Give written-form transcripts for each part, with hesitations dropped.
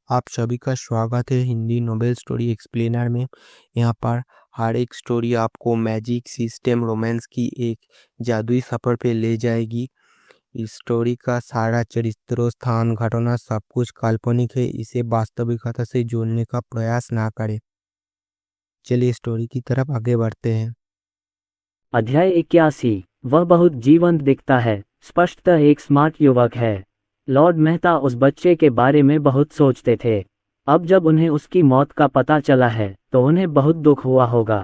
आप सभी का स्वागत है हिंदी नोबेल स्टोरी एक्सप्लेनर में। यहाँ पर हर एक स्टोरी आपको मैजिक सिस्टम रोमांस की एक जादुई सफ़र पे ले जाएगी। इस स्टोरी का सारा चरित्र स्थान घटना सब कुछ काल्पनिक है। इसे वास्तविकता से जोड़ने का प्रयास ना करें। चलिए स्टोरी की तरफ आगे बढ़ते हैं। अध्याय 81। वह बहुत जीवंत दिखता है, स्पष्टतः एक स्मार्ट युवक है। लॉर्ड मेहता उस बच्चे के बारे में बहुत सोचते थे। अब जब उन्हें उसकी मौत का पता चला है तो उन्हें बहुत दुख हुआ होगा।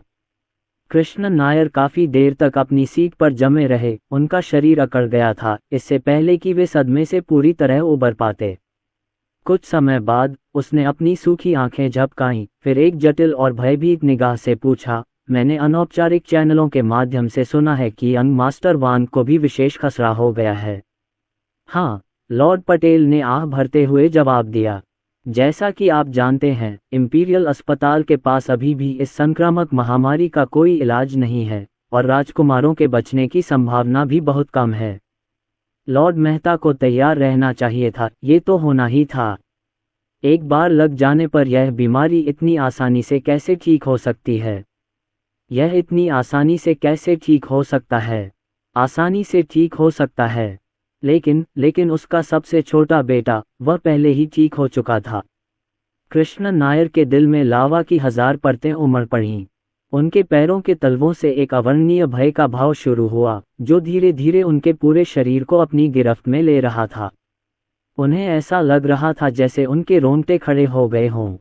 कृष्णन नायर काफी देर तक अपनी सीट पर जमे रहे। उनका शरीर अकड़ गया था, इससे पहले कि वे सदमे से पूरी तरह उबर पाते। कुछ समय बाद उसने अपनी सूखी आंखें झपकाईं, फिर एक जटिल और भयभीत निगाह से पूछा, मैंने अनौपचारिक चैनलों के माध्यम से सुना है कि यंग मास्टर वान को भी विशेष खसरा हो गया है। हाँ, लॉर्ड पटेल ने आह भरते हुए जवाब दिया। जैसा कि आप जानते हैं, इंपीरियल अस्पताल के पास अभी भी इस संक्रामक महामारी का कोई इलाज नहीं है और राजकुमारों के बचने की संभावना भी बहुत कम है। लॉर्ड मेहता को तैयार रहना चाहिए था, ये तो होना ही था। एक बार लग जाने पर यह बीमारी इतनी आसानी से कैसे ठीक हो सकती है? यह इतनी आसानी से कैसे ठीक हो सकता है? आसानी से ठीक हो सकता है, लेकिन उसका सबसे छोटा बेटा, वह पहले ही ठीक हो चुका था। कृष्णन नायर के दिल में लावा की 1000 परतें उमड़ पड़ीं। उनके पैरों के तलवों से एक अवर्णनीय भय का भाव शुरू हुआ, जो धीरे धीरे उनके पूरे शरीर को अपनी गिरफ्त में ले रहा था। उन्हें ऐसा लग रहा था जैसे उनके रोंगटे खड़े हो गए हों।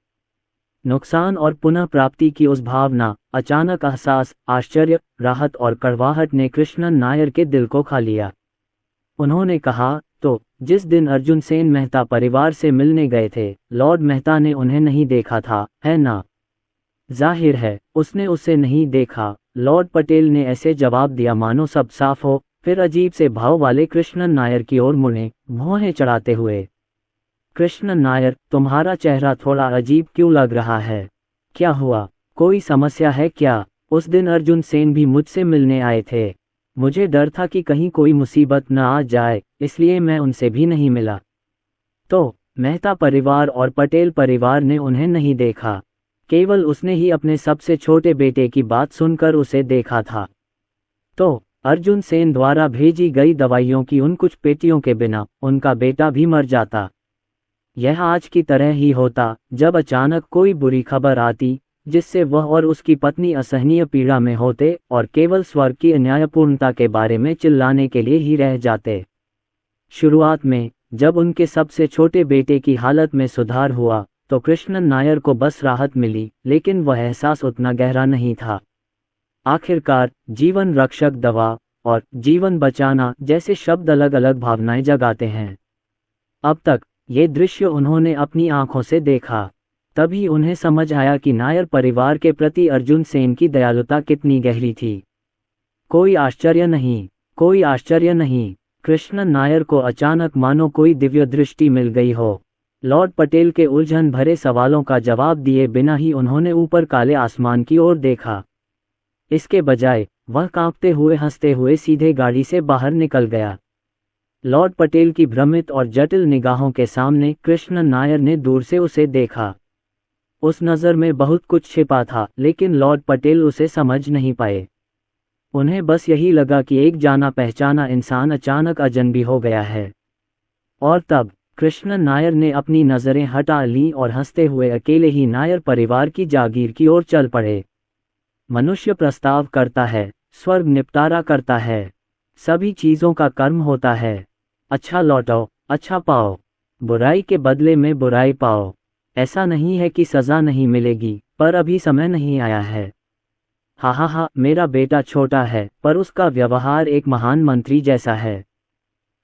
नुकसान और पुनः प्राप्ति की उस भावना, अचानक एहसास, आश्चर्य, राहत और कड़वाहट ने कृष्णन नायर के दिल को खा लिया। उन्होंने कहा, तो जिस दिन अर्जुन सेन मेहता परिवार से मिलने गए थे, लॉर्ड मेहता ने उन्हें नहीं देखा था, है ना? जाहिर है उसने उसे नहीं देखा। लॉर्ड पटेल ने ऐसे जवाब दिया मानो सब साफ हो, फिर अजीब से भाव वाले कृष्णन नायर की ओर मुड़े, भौहें चढ़ाते हुए। कृष्णन नायर, तुम्हारा चेहरा थोड़ा अजीब क्यों लग रहा है? क्या हुआ? कोई समस्या है क्या? उस दिन अर्जुन सेन भी मुझसे मिलने आए थे। मुझे डर था कि कहीं कोई मुसीबत न आ जाए, इसलिए मैं उनसे भी नहीं मिला। तो मेहता परिवार और पटेल परिवार ने उन्हें नहीं देखा। केवल उसने ही अपने सबसे छोटे बेटे की बात सुनकर उसे देखा था। तो अर्जुन सेन द्वारा भेजी गई दवाइयों की उन कुछ पेटियों के बिना उनका बेटा भी मर जाता। यह आज की तरह ही होता, जब अचानक कोई बुरी खबर आती जिससे वह और उसकी पत्नी असहनीय पीड़ा में होते और केवल स्वर्ग की अन्यायपूर्णता के बारे में चिल्लाने के लिए ही रह जाते। शुरुआत में जब उनके सबसे छोटे बेटे की हालत में सुधार हुआ तो कृष्णन नायर को बस राहत मिली, लेकिन वह एहसास उतना गहरा नहीं था। आखिरकार जीवन रक्षक दवा और जीवन बचाना जैसे शब्द अलग अलग भावनाएं जगाते हैं। अब तक ये दृश्य उन्होंने अपनी आंखों से देखा। तभी उन्हें समझ आया कि नायर परिवार के प्रति अर्जुन सेन की दयालुता कितनी गहरी थी। कोई आश्चर्य नहीं। कृष्णन नायर को अचानक मानो कोई दिव्य दृष्टि मिल गई हो। लॉर्ड पटेल के उलझन भरे सवालों का जवाब दिए बिना ही उन्होंने ऊपर काले आसमान की ओर देखा। इसके बजाय वह कांपते हुए हंसते हुए सीधे गाड़ी से बाहर निकल गया। लॉर्ड पटेल की भ्रमित और जटिल निगाहों के सामने कृष्णन नायर ने दूर से उसे देखा। उस नज़र में बहुत कुछ छिपा था, लेकिन लॉर्ड पटेल उसे समझ नहीं पाए। उन्हें बस यही लगा कि एक जाना पहचाना इंसान अचानक अजनबी हो गया है। और तब कृष्णन नायर ने अपनी नज़रें हटा लीं और हंसते हुए अकेले ही नायर परिवार की जागीर की ओर चल पड़े। मनुष्य प्रस्ताव करता है, स्वर्ग निपटारा करता है। सभी चीज़ों का कर्म होता है। अच्छा लौटाओ, अच्छा पाओ, बुराई के बदले में बुराई पाओ। ऐसा नहीं है कि सज़ा नहीं मिलेगी, पर अभी समय नहीं आया है। हा, मेरा बेटा छोटा है, पर उसका व्यवहार एक महान मंत्री जैसा है।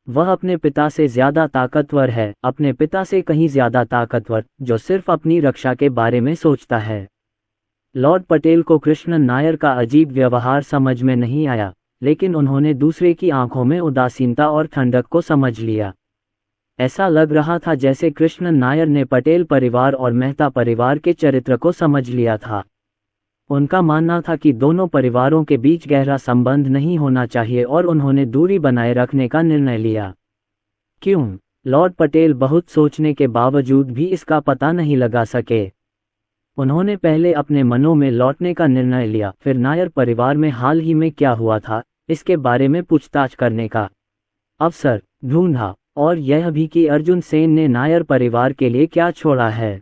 वह अपने पिता से ज्यादा ताकतवर है, अपने पिता से कहीं ज्यादा ताकतवर, जो सिर्फ अपनी रक्षा के बारे में सोचता है। लॉर्ड पटेल को कृष्णन नायर का अजीब व्यवहार समझ में नहीं आया, लेकिन उन्होंने दूसरे की आंखों में उदासीनता और ठंडक को समझ लिया। ऐसा लग रहा था जैसे कृष्णन नायर ने पटेल परिवार और मेहता परिवार के चरित्र को समझ लिया था। उनका मानना था कि दोनों परिवारों के बीच गहरा संबंध नहीं होना चाहिए और उन्होंने दूरी बनाए रखने का निर्णय लिया। क्यों? लॉर्ड पटेल बहुत सोचने के बावजूद भी इसका पता नहीं लगा सके। उन्होंने पहले अपने मनों में लौटने का निर्णय लिया, फिर नायर परिवार में हाल ही में क्या हुआ था इसके बारे में पूछताछ करने का अवसर ढूंढा, और यह भी कि अर्जुन सेन ने नायर परिवार के लिए क्या छोड़ा है।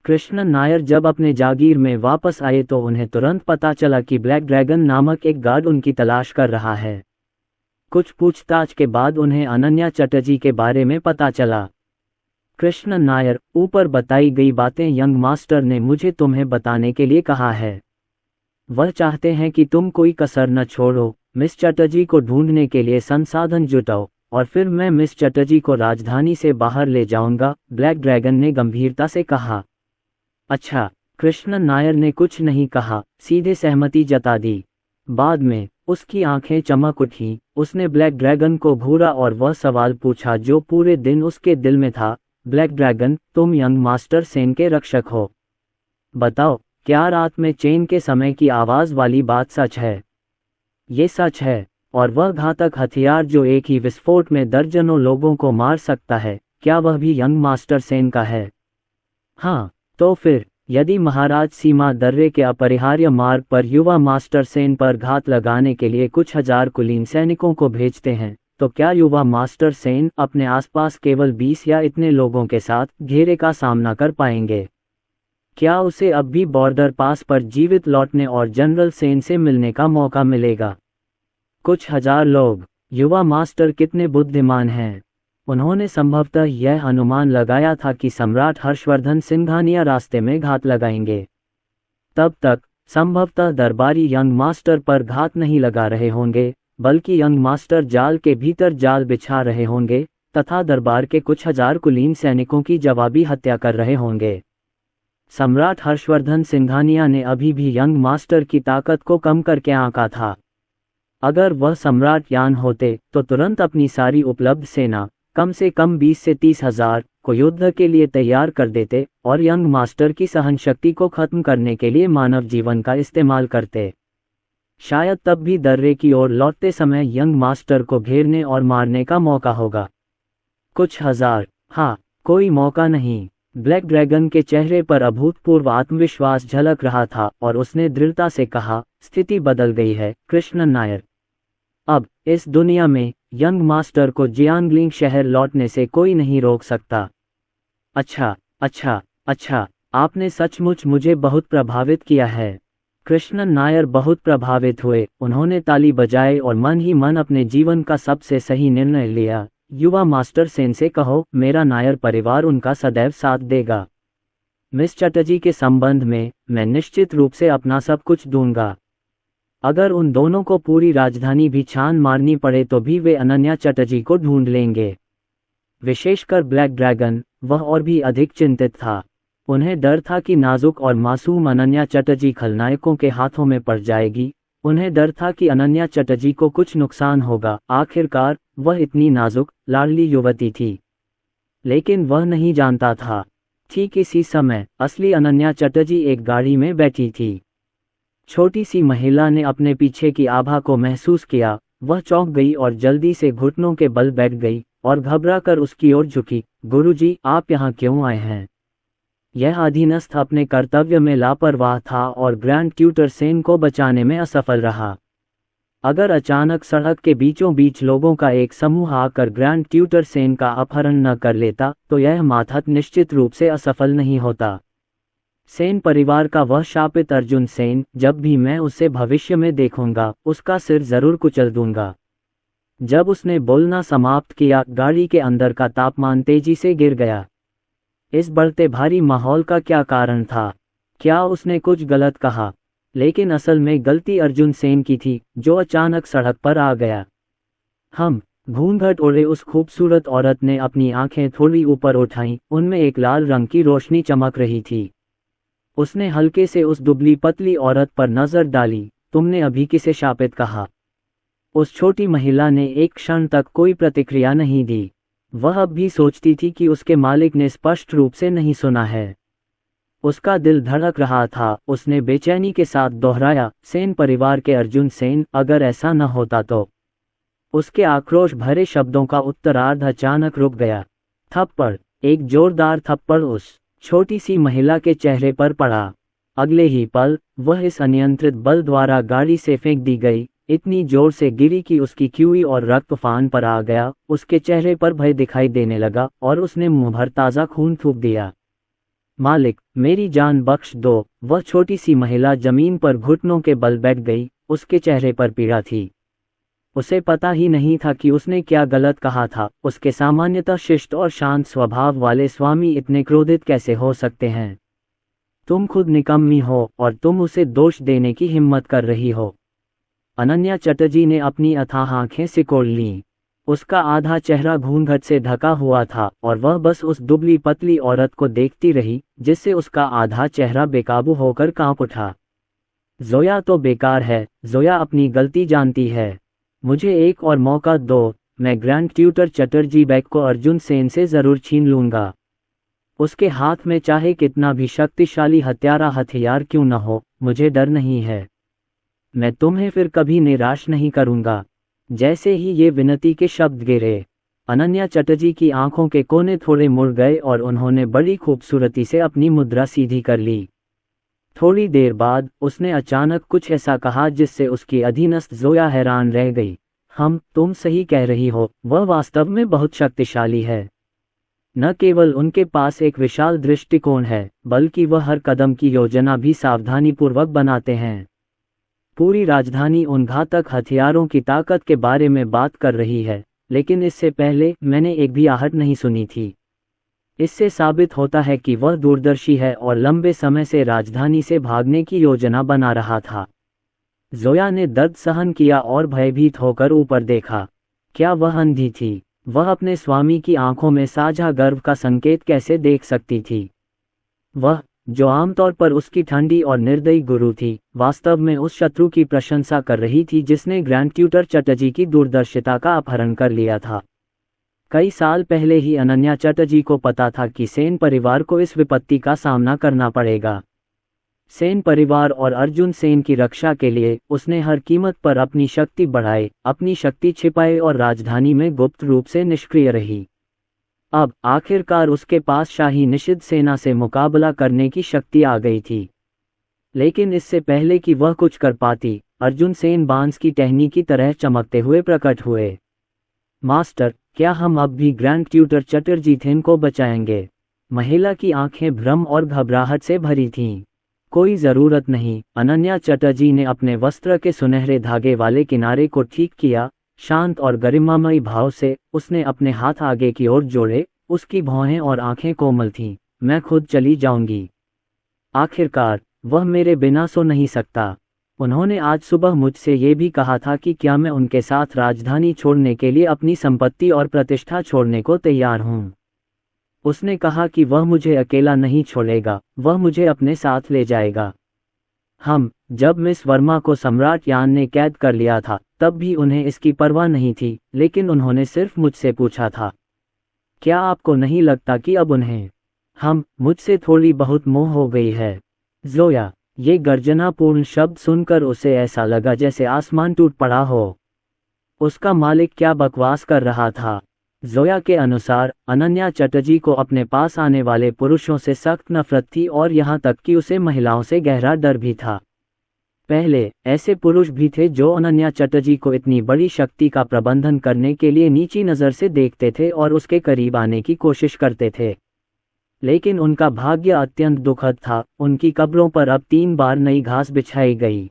कृष्णन नायर जब अपने जागीर में वापस आए तो उन्हें तुरंत पता चला कि ब्लैक ड्रैगन नामक एक गार्ड उनकी तलाश कर रहा है। कुछ पूछताछ के बाद उन्हें अनन्या चटर्जी के बारे में पता चला। कृष्णन नायर, ऊपर बताई गई बातें यंग मास्टर ने मुझे तुम्हें बताने के लिए कहा है। वह चाहते हैं कि तुम कोई कसर न छोड़ो, मिस चटर्जी को ढूंढने के लिए संसाधन जुटाओ, और फिर मैं मिस चटर्जी को राजधानी से बाहर ले जाऊंगा, ब्लैक ड्रैगन ने गंभीरता से कहा। अच्छा, कृष्णन नायर ने कुछ नहीं कहा, सीधे सहमति जता दी। बाद में उसकी आंखें चमक उठी। उसने ब्लैक ड्रैगन को घूरा और वह सवाल पूछा जो पूरे दिन उसके दिल में था। ब्लैक ड्रैगन, तुम यंग मास्टर सेन के रक्षक हो। बताओ, क्या रात में चेन के समय की आवाज वाली बात सच है? ये सच है, और वह घातक हथियार जो एक ही विस्फोट में दर्जनों लोगों को मार सकता है, क्या वह भी यंग मास्टर सेन का है? हाँ, तो फिर यदि महाराज सीमा दर्रे के अपरिहार्य मार्ग पर युवा मास्टर सेन पर घात लगाने के लिए कुछ हजार कुलीन सैनिकों को भेजते हैं, तो क्या युवा मास्टर सेन अपने आसपास केवल 20 या इतने लोगों के साथ घेरे का सामना कर पाएंगे? क्या उसे अब भी बॉर्डर पास पर जीवित लौटने और जनरल सेन से मिलने का मौका मिलेगा? कुछ हजार लोग। युवा मास्टर कितने बुद्धिमान हैं। उन्होंने संभवतः यह अनुमान लगाया था कि सम्राट हर्षवर्धन सिंघानिया रास्ते में घात लगाएंगे। तब तक संभवतः दरबारी यंग मास्टर पर घात नहीं लगा रहे होंगे, बल्कि यंग मास्टर जाल के भीतर जाल बिछा रहे होंगे तथा दरबार के कुछ हजार कुलीन सैनिकों की जवाबी हत्या कर रहे होंगे। सम्राट हर्षवर्धन सिंघानिया ने अभी भी यंग मास्टर की ताकत को कम करके आंका था। अगर वह सम्राट यान होते तो तुरंत अपनी सारी उपलब्ध सेना, कम से कम 20 से 30 हजार को युद्ध के लिए तैयार कर देते और यंग मास्टर की सहनशक्ति को खत्म करने के लिए मानव जीवन का इस्तेमाल करते। शायद तब भी दर्रे की ओर लौटते समय यंग मास्टर को घेरने और मारने का मौका होगा। कुछ हजार, हाँ, कोई मौका नहीं। ब्लैक ड्रैगन के चेहरे पर अभूतपूर्व आत्मविश्वास झलक रहा था और उसने दृढ़ता से कहा, स्थिति बदल गई है कृष्णन नायर। अब इस दुनिया में यंग मास्टर को जियांगलिंग शहर लौटने से कोई नहीं रोक सकता। अच्छा अच्छा अच्छा, आपने सचमुच मुझे बहुत प्रभावित किया है। कृष्णन नायर बहुत प्रभावित हुए। उन्होंने ताली बजाई और मन ही मन अपने जीवन का सबसे सही निर्णय लिया। युवा मास्टर सेन से कहो, मेरा नायर परिवार उनका सदैव साथ देगा। मिस चटर्जी के संबंध में मैं निश्चित रूप से अपना सब कुछ दूंगा। अगर उन दोनों को पूरी राजधानी भी छान मारनी पड़े तो भी वे अनन्या चटर्जी को ढूंढ लेंगे। विशेषकर ब्लैक ड्रैगन, वह और भी अधिक चिंतित था। उन्हें डर था कि नाजुक और मासूम अनन्या चटर्जी खलनायकों के हाथों में पड़ जाएगी। उन्हें डर था कि अनन्या चटर्जी को कुछ नुकसान होगा। आखिरकार वह इतनी नाजुक, लाडली युवती थी। लेकिन वह नहीं जानता था, ठीक इसी समय असली अनन्या चटर्जी एक गाड़ी में बैठी थी। छोटी सी महिला ने अपने पीछे की आभा को महसूस किया। वह चौंक गई और जल्दी से घुटनों के बल बैठ गई और घबराकर उसकी ओर झुकी। गुरुजी, आप यहाँ क्यों आए हैं? यह अधीनस्थ अपने कर्तव्य में लापरवाह था और ग्रैंड ट्यूटर सेन को बचाने में असफल रहा। अगर अचानक सड़क के बीचों बीच लोगों का एक समूह आकर ग्रैंड ट्यूटर सेन का अपहरण न कर लेता तो यह मातहत निश्चित रूप से असफल नहीं होता। सेन परिवार का वह शापित अर्जुन सेन, जब भी मैं उसे भविष्य में देखूंगा उसका सिर जरूर कुचल दूंगा। जब उसने बोलना समाप्त किया, गाड़ी के अंदर का तापमान तेजी से गिर गया। इस बढ़ते भारी माहौल का क्या कारण था? क्या उसने कुछ गलत कहा? लेकिन असल में गलती अर्जुन सेन की थी, जो अचानक सड़क पर आ गया। घूंघट ओढ़े उस खूबसूरत औरत ने अपनी आंखें थोड़ी ऊपर उठाईं। उनमें एक लाल रंग की रोशनी चमक रही थी। उसने हल्के से उस दुबली पतली औरत पर नजर डाली। तुमने अभी किसे शापित कहा? उस छोटी महिला ने एक क्षण तक कोई प्रतिक्रिया नहीं दी। वह अब भी सोचती थी कि उसके मालिक ने स्पष्ट रूप से नहीं सुना है। उसका दिल धड़क रहा था। उसने बेचैनी के साथ दोहराया, सेन परिवार के अर्जुन सेन, अगर ऐसा न होता तो। उसके आक्रोश भरे शब्दों का उत्तरार्ध अचानक रुक गया। थप्पड़, एक जोरदार थप्पड़ उस छोटी सी महिला के चेहरे पर पड़ा। अगले ही पल वह इस अनियंत्रित बल द्वारा गाड़ी से फेंक दी गई, इतनी जोर से गिरी कि उसकी क्यूई और रक्त फान पर आ गया। उसके चेहरे पर भय दिखाई देने लगा और उसने मुंह भर ताज़ा खून थूक दिया। मालिक, मेरी जान बख्श दो। वह छोटी सी महिला जमीन पर घुटनों के बल बैठ गई, उसके चेहरे पर पीड़ा थी। उसे पता ही नहीं था कि उसने क्या गलत कहा था। उसके सामान्यतः शिष्ट और शांत स्वभाव वाले स्वामी इतने क्रोधित कैसे हो सकते हैं? तुम खुद निकम्मी हो और तुम उसे दोष देने की हिम्मत कर रही हो। अनन्या चटर्जी ने अपनी अथाह आंखें सिकोड़ लीं। उसका आधा चेहरा घूंघट से ढका हुआ था और वह बस उस दुबली पतली औरत को देखती रही, जिससे उसका आधा चेहरा बेकाबू होकर कांप उठा। जोया तो बेकार है, जोया अपनी गलती जानती है। मुझे एक और मौका दो, मैं ग्रैंड ट्यूटर चटर्जी बैग को अर्जुन सेन से जरूर छीन लूंगा। उसके हाथ में चाहे कितना भी शक्तिशाली हथियार क्यों न हो, मुझे डर नहीं है। मैं तुम्हें फिर कभी निराश नहीं करूंगा। जैसे ही ये विनती के शब्द गिरे, अनन्या चटर्जी की आंखों के कोने थोड़े मुड़ गए और उन्होंने बड़ी खूबसूरती से अपनी मुद्रा सीधी कर ली। थोड़ी देर बाद उसने अचानक कुछ ऐसा कहा जिससे उसकी अधीनस्थ जोया हैरान रह गई। तुम सही कह रही हो, वह वास्तव में बहुत शक्तिशाली है। न केवल उनके पास एक विशाल दृष्टिकोण है, बल्कि वह हर कदम की योजना भी सावधानीपूर्वक बनाते हैं। पूरी राजधानी उन घातक हथियारों की ताकत के बारे में बात कर रही है, लेकिन इससे पहले मैंने एक भी आहट नहीं सुनी थी। इससे साबित होता है कि वह दूरदर्शी है और लंबे समय से राजधानी से भागने की योजना बना रहा था। जोया ने दर्द सहन किया और भयभीत होकर ऊपर देखा। क्या वह अंधी थी? वह अपने स्वामी की आंखों में साझा गर्व का संकेत कैसे देख सकती थी? वह, जो आमतौर पर उसकी ठंडी और निर्दयी गुरु थी, वास्तव में उस शत्रु की प्रशंसा कर रही थी जिसने ग्रैंड ट्यूटर चटर्जी की दूरदर्शिता का अपहरण कर लिया था। कई साल पहले ही अनन्या चटर्जी को पता था कि सेन परिवार को इस विपत्ति का सामना करना पड़ेगा। सेन परिवार और अर्जुन सेन की रक्षा के लिए उसने हर कीमत पर अपनी शक्ति बढ़ाई, अपनी शक्ति छिपाई और राजधानी में गुप्त रूप से निष्क्रिय रही। अब आखिरकार उसके पास शाही निषिद्ध सेना से मुकाबला करने की शक्ति आ गई थी। लेकिन इससे पहले कि वह कुछ कर पाती, अर्जुन सेन बांस की टहनी की तरह चमकते हुए प्रकट हुए। मास्टर, क्या हम अब भी ग्रैंड ट्यूटर चटर्जी थेन को बचाएंगे? महिला की आंखें भ्रम और घबराहट से भरी थीं। कोई जरूरत नहीं। अनन्या चटर्जी ने अपने वस्त्र के सुनहरे धागे वाले किनारे को ठीक किया। शांत और गरिमामयी भाव से उसने अपने हाथ आगे की ओर जोड़े। उसकी भौहें और आंखें कोमल थीं। मैं खुद चली जाऊंगी। आखिरकार वह मेरे बिना सो नहीं सकता। उन्होंने आज सुबह मुझसे ये भी कहा था कि क्या मैं उनके साथ राजधानी छोड़ने के लिए अपनी संपत्ति और प्रतिष्ठा छोड़ने को तैयार हूँ। उसने कहा कि वह मुझे अकेला नहीं छोड़ेगा, वह मुझे अपने साथ ले जाएगा। जब मिस वर्मा को सम्राट यान ने कैद कर लिया था, तब भी उन्हें इसकी परवाह नहीं थी, लेकिन उन्होंने सिर्फ मुझसे पूछा था। क्या आपको नहीं लगता कि अब उन्हें मुझसे थोड़ी बहुत मोह हो गई है? जोया, ये गर्जनापूर्ण शब्द सुनकर उसे ऐसा लगा जैसे आसमान टूट पड़ा हो। उसका मालिक क्या बकवास कर रहा था? जोया के अनुसार अनन्या चटर्जी को अपने पास आने वाले पुरुषों से सख्त नफरत थी और यहाँ तक कि उसे महिलाओं से गहरा डर भी था। पहले ऐसे पुरुष भी थे जो अनन्या चटर्जी को इतनी बड़ी शक्ति का प्रबंधन करने के लिए नीची नज़र से देखते थे और उसके करीब आने की कोशिश करते थे। लेकिन उनका भाग्य अत्यंत दुखद था। उनकी कब्रों पर अब 3 बार नई घास बिछाई गई।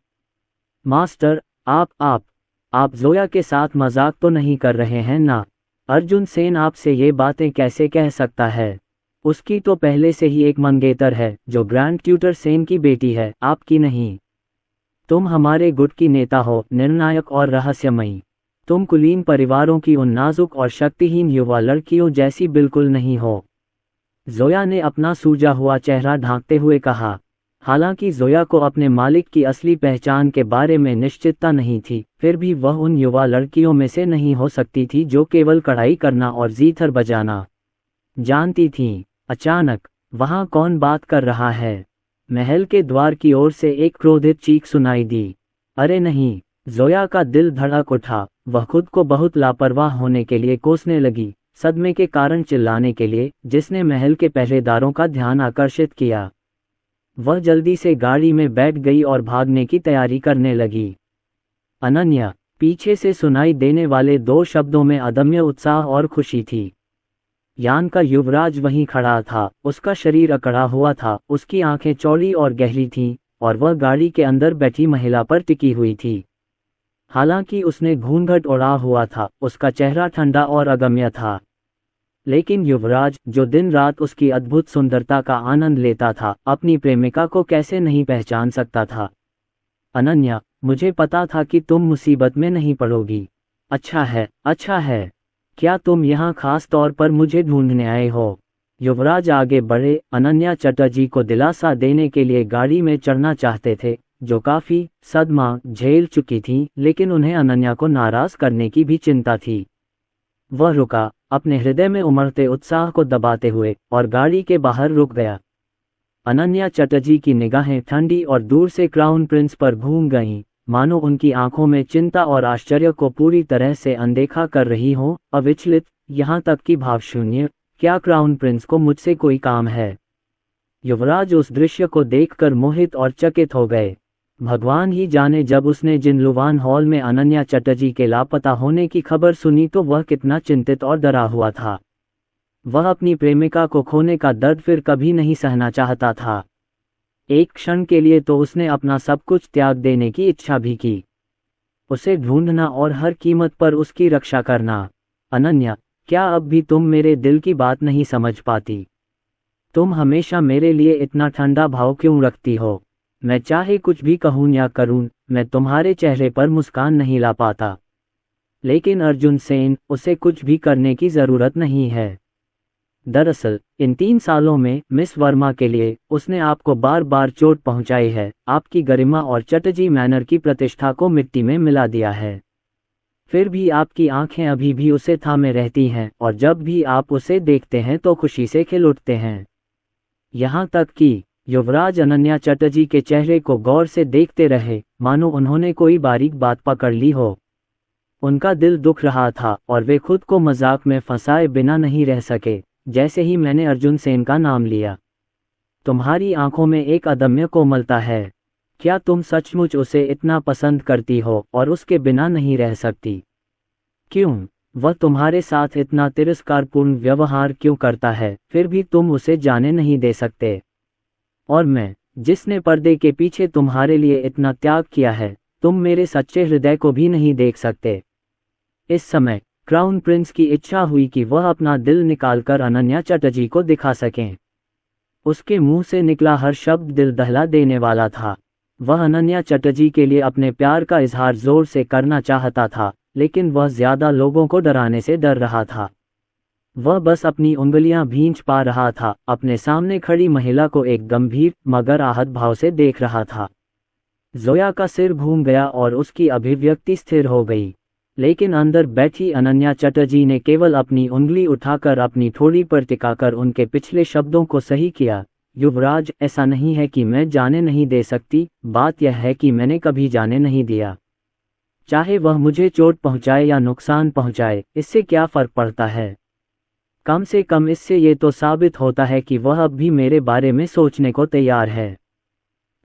मास्टर, आप जोया के साथ मजाक तो नहीं कर रहे हैं ना? अर्जुन सेन आपसे ये बातें कैसे कह सकता है? उसकी तो पहले से ही एक मंगेतर है जो ग्रैंड ट्यूटर सेन की बेटी है, आपकी नहीं। तुम हमारे गुट की नेता हो, निर्णायक और रहस्यमयी। तुम कुलीन परिवारों की उन नाजुक और शक्तिहीन युवा लड़कियों जैसी बिल्कुल नहीं हो। जोया ने अपना सूजा हुआ चेहरा ढांकते हुए कहा। हालांकि जोया को अपने मालिक की असली पहचान के बारे में निश्चितता नहीं थी, फिर भी वह उन युवा लड़कियों में से नहीं हो सकती थी जो केवल कढ़ाई करना और जीथर बजाना जानती थीं। अचानक वहां कौन बात कर रहा है? महल के द्वार की ओर से एक क्रोधित चीख सुनाई दी। अरे नहीं! जोया का दिल धड़क उठा। वह खुद को बहुत लापरवाह होने के लिए कोसने लगी, सदमे के कारण चिल्लाने के लिए, जिसने महल के पहरेदारों का ध्यान आकर्षित किया। वह जल्दी से गाड़ी में बैठ गई और भागने की तैयारी करने लगी। अनन्या, पीछे से सुनाई देने वाले 2 शब्दों में अदम्य उत्साह और खुशी थी। यान का युवराज वहीं खड़ा था, उसका शरीर अकड़ा हुआ था, उसकी आंखें चौड़ी और गहरी थीं, और वह गाड़ी के अंदर बैठी महिला पर टिकी हुई थी। हालांकि उसने घूंघट ओढ़ा हुआ था, उसका चेहरा ठंडा और अगम्य था। लेकिन युवराज, जो दिन रात उसकी अद्भुत सुंदरता का आनंद लेता था, अपनी प्रेमिका को कैसे नहीं पहचान सकता था। अनन्या, मुझे पता था कि तुम मुसीबत में नहीं पड़ोगी। अच्छा है, अच्छा है। क्या तुम यहाँ खास तौर पर मुझे ढूंढने आए हो? युवराज आगे बढ़े, अनन्या चटर्जी को दिलासा देने के लिए गाड़ी में चढ़ना चाहते थे, जो काफी सदमा झेल चुकी थी, लेकिन उन्हें अनन्या को नाराज करने की भी चिंता थी। वह रुका, अपने हृदय में उमड़ते उत्साह को दबाते हुए, और गाड़ी के बाहर रुक गया। अनन्या चटर्जी की निगाहें ठंडी और दूर से क्राउन प्रिंस पर घूम गईं, मानो उनकी आंखों में चिंता और आश्चर्य को पूरी तरह से अनदेखा कर रही हो, अविचलित, यहाँ तक कि भावशून्य। क्या क्राउन प्रिंस को मुझसे कोई काम है? युवराज उस दृश्य को देखकर मोहित और चकित हो गए। भगवान ही जाने, जब उसने जिनलुवान हॉल में अनन्या चटर्जी के लापता होने की खबर सुनी तो वह कितना चिंतित और डरा हुआ था। वह अपनी प्रेमिका को खोने का दर्द फिर कभी नहीं सहना चाहता था। एक क्षण के लिए तो उसने अपना सब कुछ त्याग देने की इच्छा भी की, उसे ढूंढना और हर कीमत पर उसकी रक्षा करना। अनन्या, क्या अब भी तुम मेरे दिल की बात नहीं समझ पाती? तुम हमेशा मेरे लिए इतना ठंडा भाव क्यों रखती हो? मैं चाहे कुछ भी कहूं या करूं, मैं तुम्हारे चेहरे पर मुस्कान नहीं ला पाता। लेकिन अर्जुन सेन, उसे कुछ भी करने की जरूरत नहीं है। दरअसल इन 3 सालों में मिस वर्मा के लिए उसने आपको बार बार चोट पहुंचाई है, आपकी गरिमा और चटर्जी मैनर की प्रतिष्ठा को मिट्टी में मिला दिया है। फिर भी आपकी आंखें अभी भी उसे थामे रहती हैं, और जब भी आप उसे देखते हैं तो खुशी से खिल उठते हैं। यहाँ तक कि युवराज अनन्या चटर्जी के चेहरे को गौर से देखते रहे, मानो उन्होंने कोई बारीक बात पकड़ ली हो। उनका दिल दुख रहा था, और वे खुद को मजाक में फंसाए बिना नहीं रह सके। जैसे ही मैंने अर्जुन सेन का नाम लिया, तुम्हारी आंखों में एक अदम्य कोमलता है। क्या तुम सचमुच उसे इतना पसंद करती हो और उसके बिना नहीं रह सकती? क्यों? वह तुम्हारे साथ इतना तिरस्कारपूर्ण व्यवहार क्यों करता है, फिर भी तुम उसे जाने नहीं दे सकते? और मैं, जिसने पर्दे के पीछे तुम्हारे लिए इतना त्याग किया है, तुम मेरे सच्चे हृदय को भी नहीं देख सकते। इस समय क्राउन प्रिंस की इच्छा हुई कि वह अपना दिल निकालकर अनन्या चटर्जी को दिखा सकें। उसके मुंह से निकला हर शब्द दिल दहला देने वाला था। वह अनन्या चटर्जी के लिए अपने प्यार का इजहार जोर से करना चाहता था, लेकिन वह ज्यादा लोगों को डराने से डर रहा था। वह बस अपनी उंगलियां भींच पा रहा था, अपने सामने खड़ी महिला को एक गंभीर मगर आहत भाव से देख रहा था। जोया का सिर घूम गया और उसकी अभिव्यक्ति स्थिर हो गई, लेकिन अंदर बैठी अनन्या चटर्जी ने केवल अपनी उंगली उठाकर अपनी ठोड़ी पर टिकाकर उनके पिछले शब्दों को सही किया। युवराज, ऐसा नहीं है कि मैं जाने नहीं दे सकती, बात यह है कि मैंने कभी जाने नहीं दिया। चाहे वह मुझे चोट पहुंचाए या नुकसान पहुंचाए, इससे क्या फर्क पड़ता है? कम से कम इससे ये तो साबित होता है कि वह अब भी मेरे बारे में सोचने को तैयार है।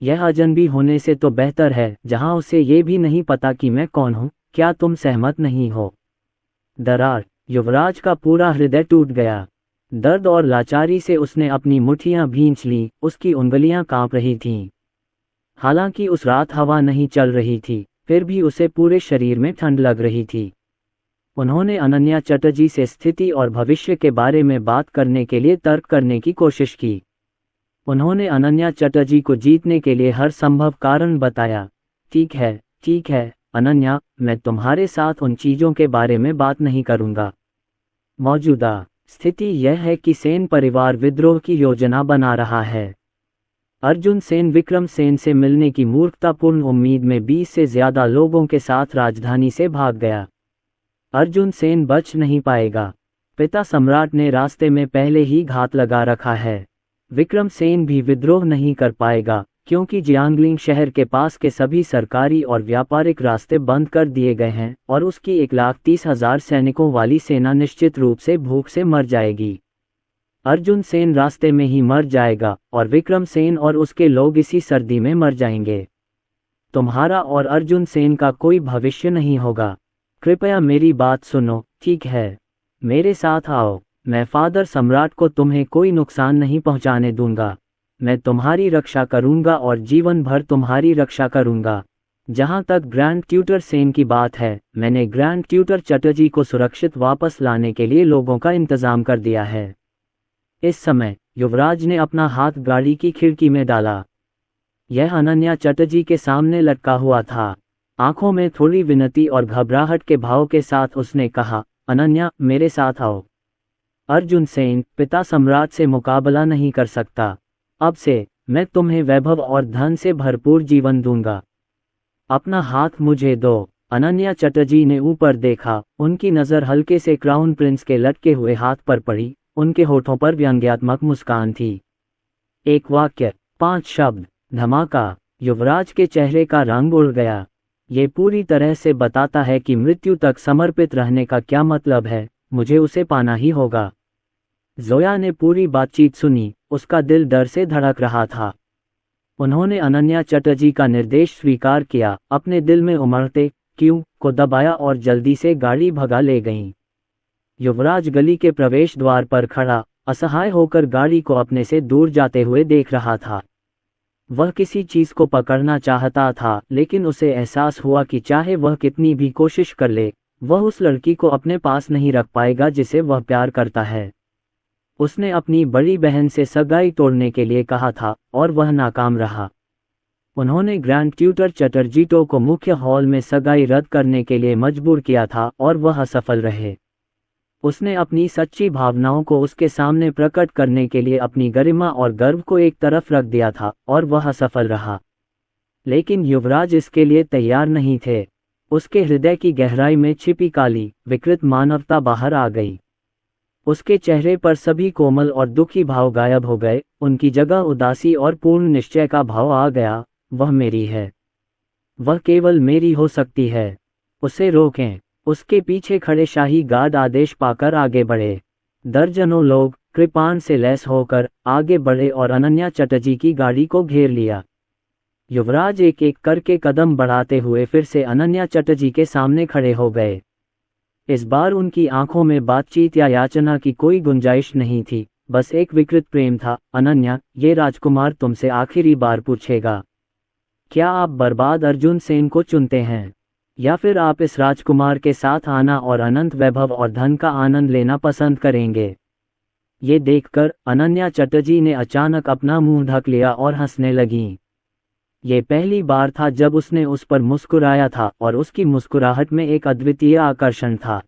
यह अजनबी होने से तो बेहतर है, जहां उसे ये भी नहीं पता कि मैं कौन हूं। क्या तुम सहमत नहीं हो? दरार, युवराज का पूरा हृदय टूट गया। दर्द और लाचारी से उसने अपनी मुट्ठियां भींच लीं, उसकी उंगलियां कांप रही थीं। हालांकि उस रात हवा नहीं चल रही थी, फिर भी उसे पूरे शरीर में ठंड लग रही थी। उन्होंने अनन्या चटर्जी से स्थिति और भविष्य के बारे में बात करने के लिए तर्क करने की कोशिश की। उन्होंने अनन्या चटर्जी को जीतने के लिए हर संभव कारण बताया। ठीक है अनन्या, मैं तुम्हारे साथ उन चीजों के बारे में बात नहीं करूंगा। मौजूदा स्थिति यह है कि सेन परिवार विद्रोह की योजना बना रहा है। अर्जुन सेन विक्रम सेन से मिलने की मूर्खतापूर्ण उम्मीद में 20 से ज्यादा लोगों के साथ राजधानी से भाग गया। अर्जुन सेन बच नहीं पाएगा। पिता सम्राट ने रास्ते में पहले ही घात लगा रखा है। विक्रम सेन भी विद्रोह नहीं कर पाएगा, क्योंकि जियांगलिंग शहर के पास के सभी सरकारी और व्यापारिक रास्ते बंद कर दिए गए हैं और उसकी 1,30,000 सैनिकों वाली सेना निश्चित रूप से भूख से मर जाएगी। अर्जुन सेन रास्ते में ही मर जाएगा और विक्रम सेन और उसके लोग इसी सर्दी में मर जाएंगे। तुम्हारा और अर्जुन सेन का कोई भविष्य नहीं होगा। कृपया मेरी बात सुनो, ठीक है? मेरे साथ आओ। मैं फादर सम्राट को तुम्हें कोई नुकसान नहीं पहुंचाने दूंगा। मैं तुम्हारी रक्षा करूंगा और जीवन भर तुम्हारी रक्षा करूंगा। जहां तक ग्रैंड ट्यूटर सेन की बात है, मैंने ग्रैंड ट्यूटर चटर्जी को सुरक्षित वापस लाने के लिए लोगों का इंतजाम कर दिया है। इस समय युवराज ने अपना हाथ गाड़ी की खिड़की में डाला। यह अनन्या चटर्जी के सामने लटका हुआ था। आंखों में थोड़ी विनती और घबराहट के भाव के साथ उसने कहा, अनन्या, मेरे साथ आओ। अर्जुन सेन, पिता सम्राट से मुकाबला नहीं कर सकता। अब से मैं तुम्हें वैभव और धन से भरपूर जीवन दूंगा। अपना हाथ मुझे दो। अनन्या चटर्जी ने ऊपर देखा। उनकी नज़र हल्के से क्राउन प्रिंस के लटके हुए हाथ पर पड़ी। उनके होठों पर व्यंग्यात्मक मुस्कान थी। एक वाक्य, 5 शब्द, धमाका। युवराज के चेहरे का रंग उड़ गया। ये पूरी तरह से बताता है कि मृत्यु तक समर्पित रहने का क्या मतलब है। मुझे उसे पाना ही होगा। जोया ने पूरी बातचीत सुनी। उसका दिल डर से धड़क रहा था। उन्होंने अनन्या चटर्जी का निर्देश स्वीकार किया, अपने दिल में उमड़ते क्यों को दबाया और जल्दी से गाड़ी भगा ले गईं। युवराज गली के प्रवेश द्वार पर खड़ा असहाय होकर गाड़ी को अपने से दूर जाते हुए देख रहा था। वह किसी चीज को पकड़ना चाहता था, लेकिन उसे एहसास हुआ कि चाहे वह कितनी भी कोशिश कर ले, वह उस लड़की को अपने पास नहीं रख पाएगा जिसे वह प्यार करता है। उसने अपनी बड़ी बहन से सगाई तोड़ने के लिए कहा था और वह नाकाम रहा। उन्होंने ग्रैंड ट्यूटर चटर्जीटो को मुख्य हॉल में सगाई रद्द करने के लिए मजबूर किया था और वह असफल रहे। उसने अपनी सच्ची भावनाओं को उसके सामने प्रकट करने के लिए अपनी गरिमा और गर्व को एक तरफ रख दिया था और वह असफल रहा। लेकिन युवराज इसके लिए तैयार नहीं थे। उसके हृदय की गहराई में छिपी काली, विकृत मानवता बाहर आ गई। उसके चेहरे पर सभी कोमल और दुखी भाव गायब हो गए। उनकी जगह उदासी और पूर्ण निश्चय का भाव आ गया। वह मेरी है। वह केवल मेरी हो सकती है। उसे रोकें। उसके पीछे खड़े शाही गार्ड आदेश पाकर आगे बढ़े। दर्जनों लोग कृपाण से लैस होकर आगे बढ़े और अनन्या चटर्जी की गाड़ी को घेर लिया। युवराज एक एक करके कदम बढ़ाते हुए फिर से अनन्या चटर्जी के सामने खड़े हो गए। इस बार उनकी आंखों में बातचीत या याचना की कोई गुंजाइश नहीं थी, बस एक विकृत प्रेम था। अनन्या, ये राजकुमार तुमसे आखिरी बार पूछेगा, क्या आप बर्बाद अर्जुन सेन को चुनते हैं, या फिर आप इस राजकुमार के साथ आना और अनंत वैभव और धन का आनंद लेना पसंद करेंगे? ये देखकर अनन्या चटर्जी ने अचानक अपना मुंह ढक लिया और हंसने लगीं। ये पहली बार था जब उसने उस पर मुस्कुराया था और उसकी मुस्कुराहट में एक अद्वितीय आकर्षण था।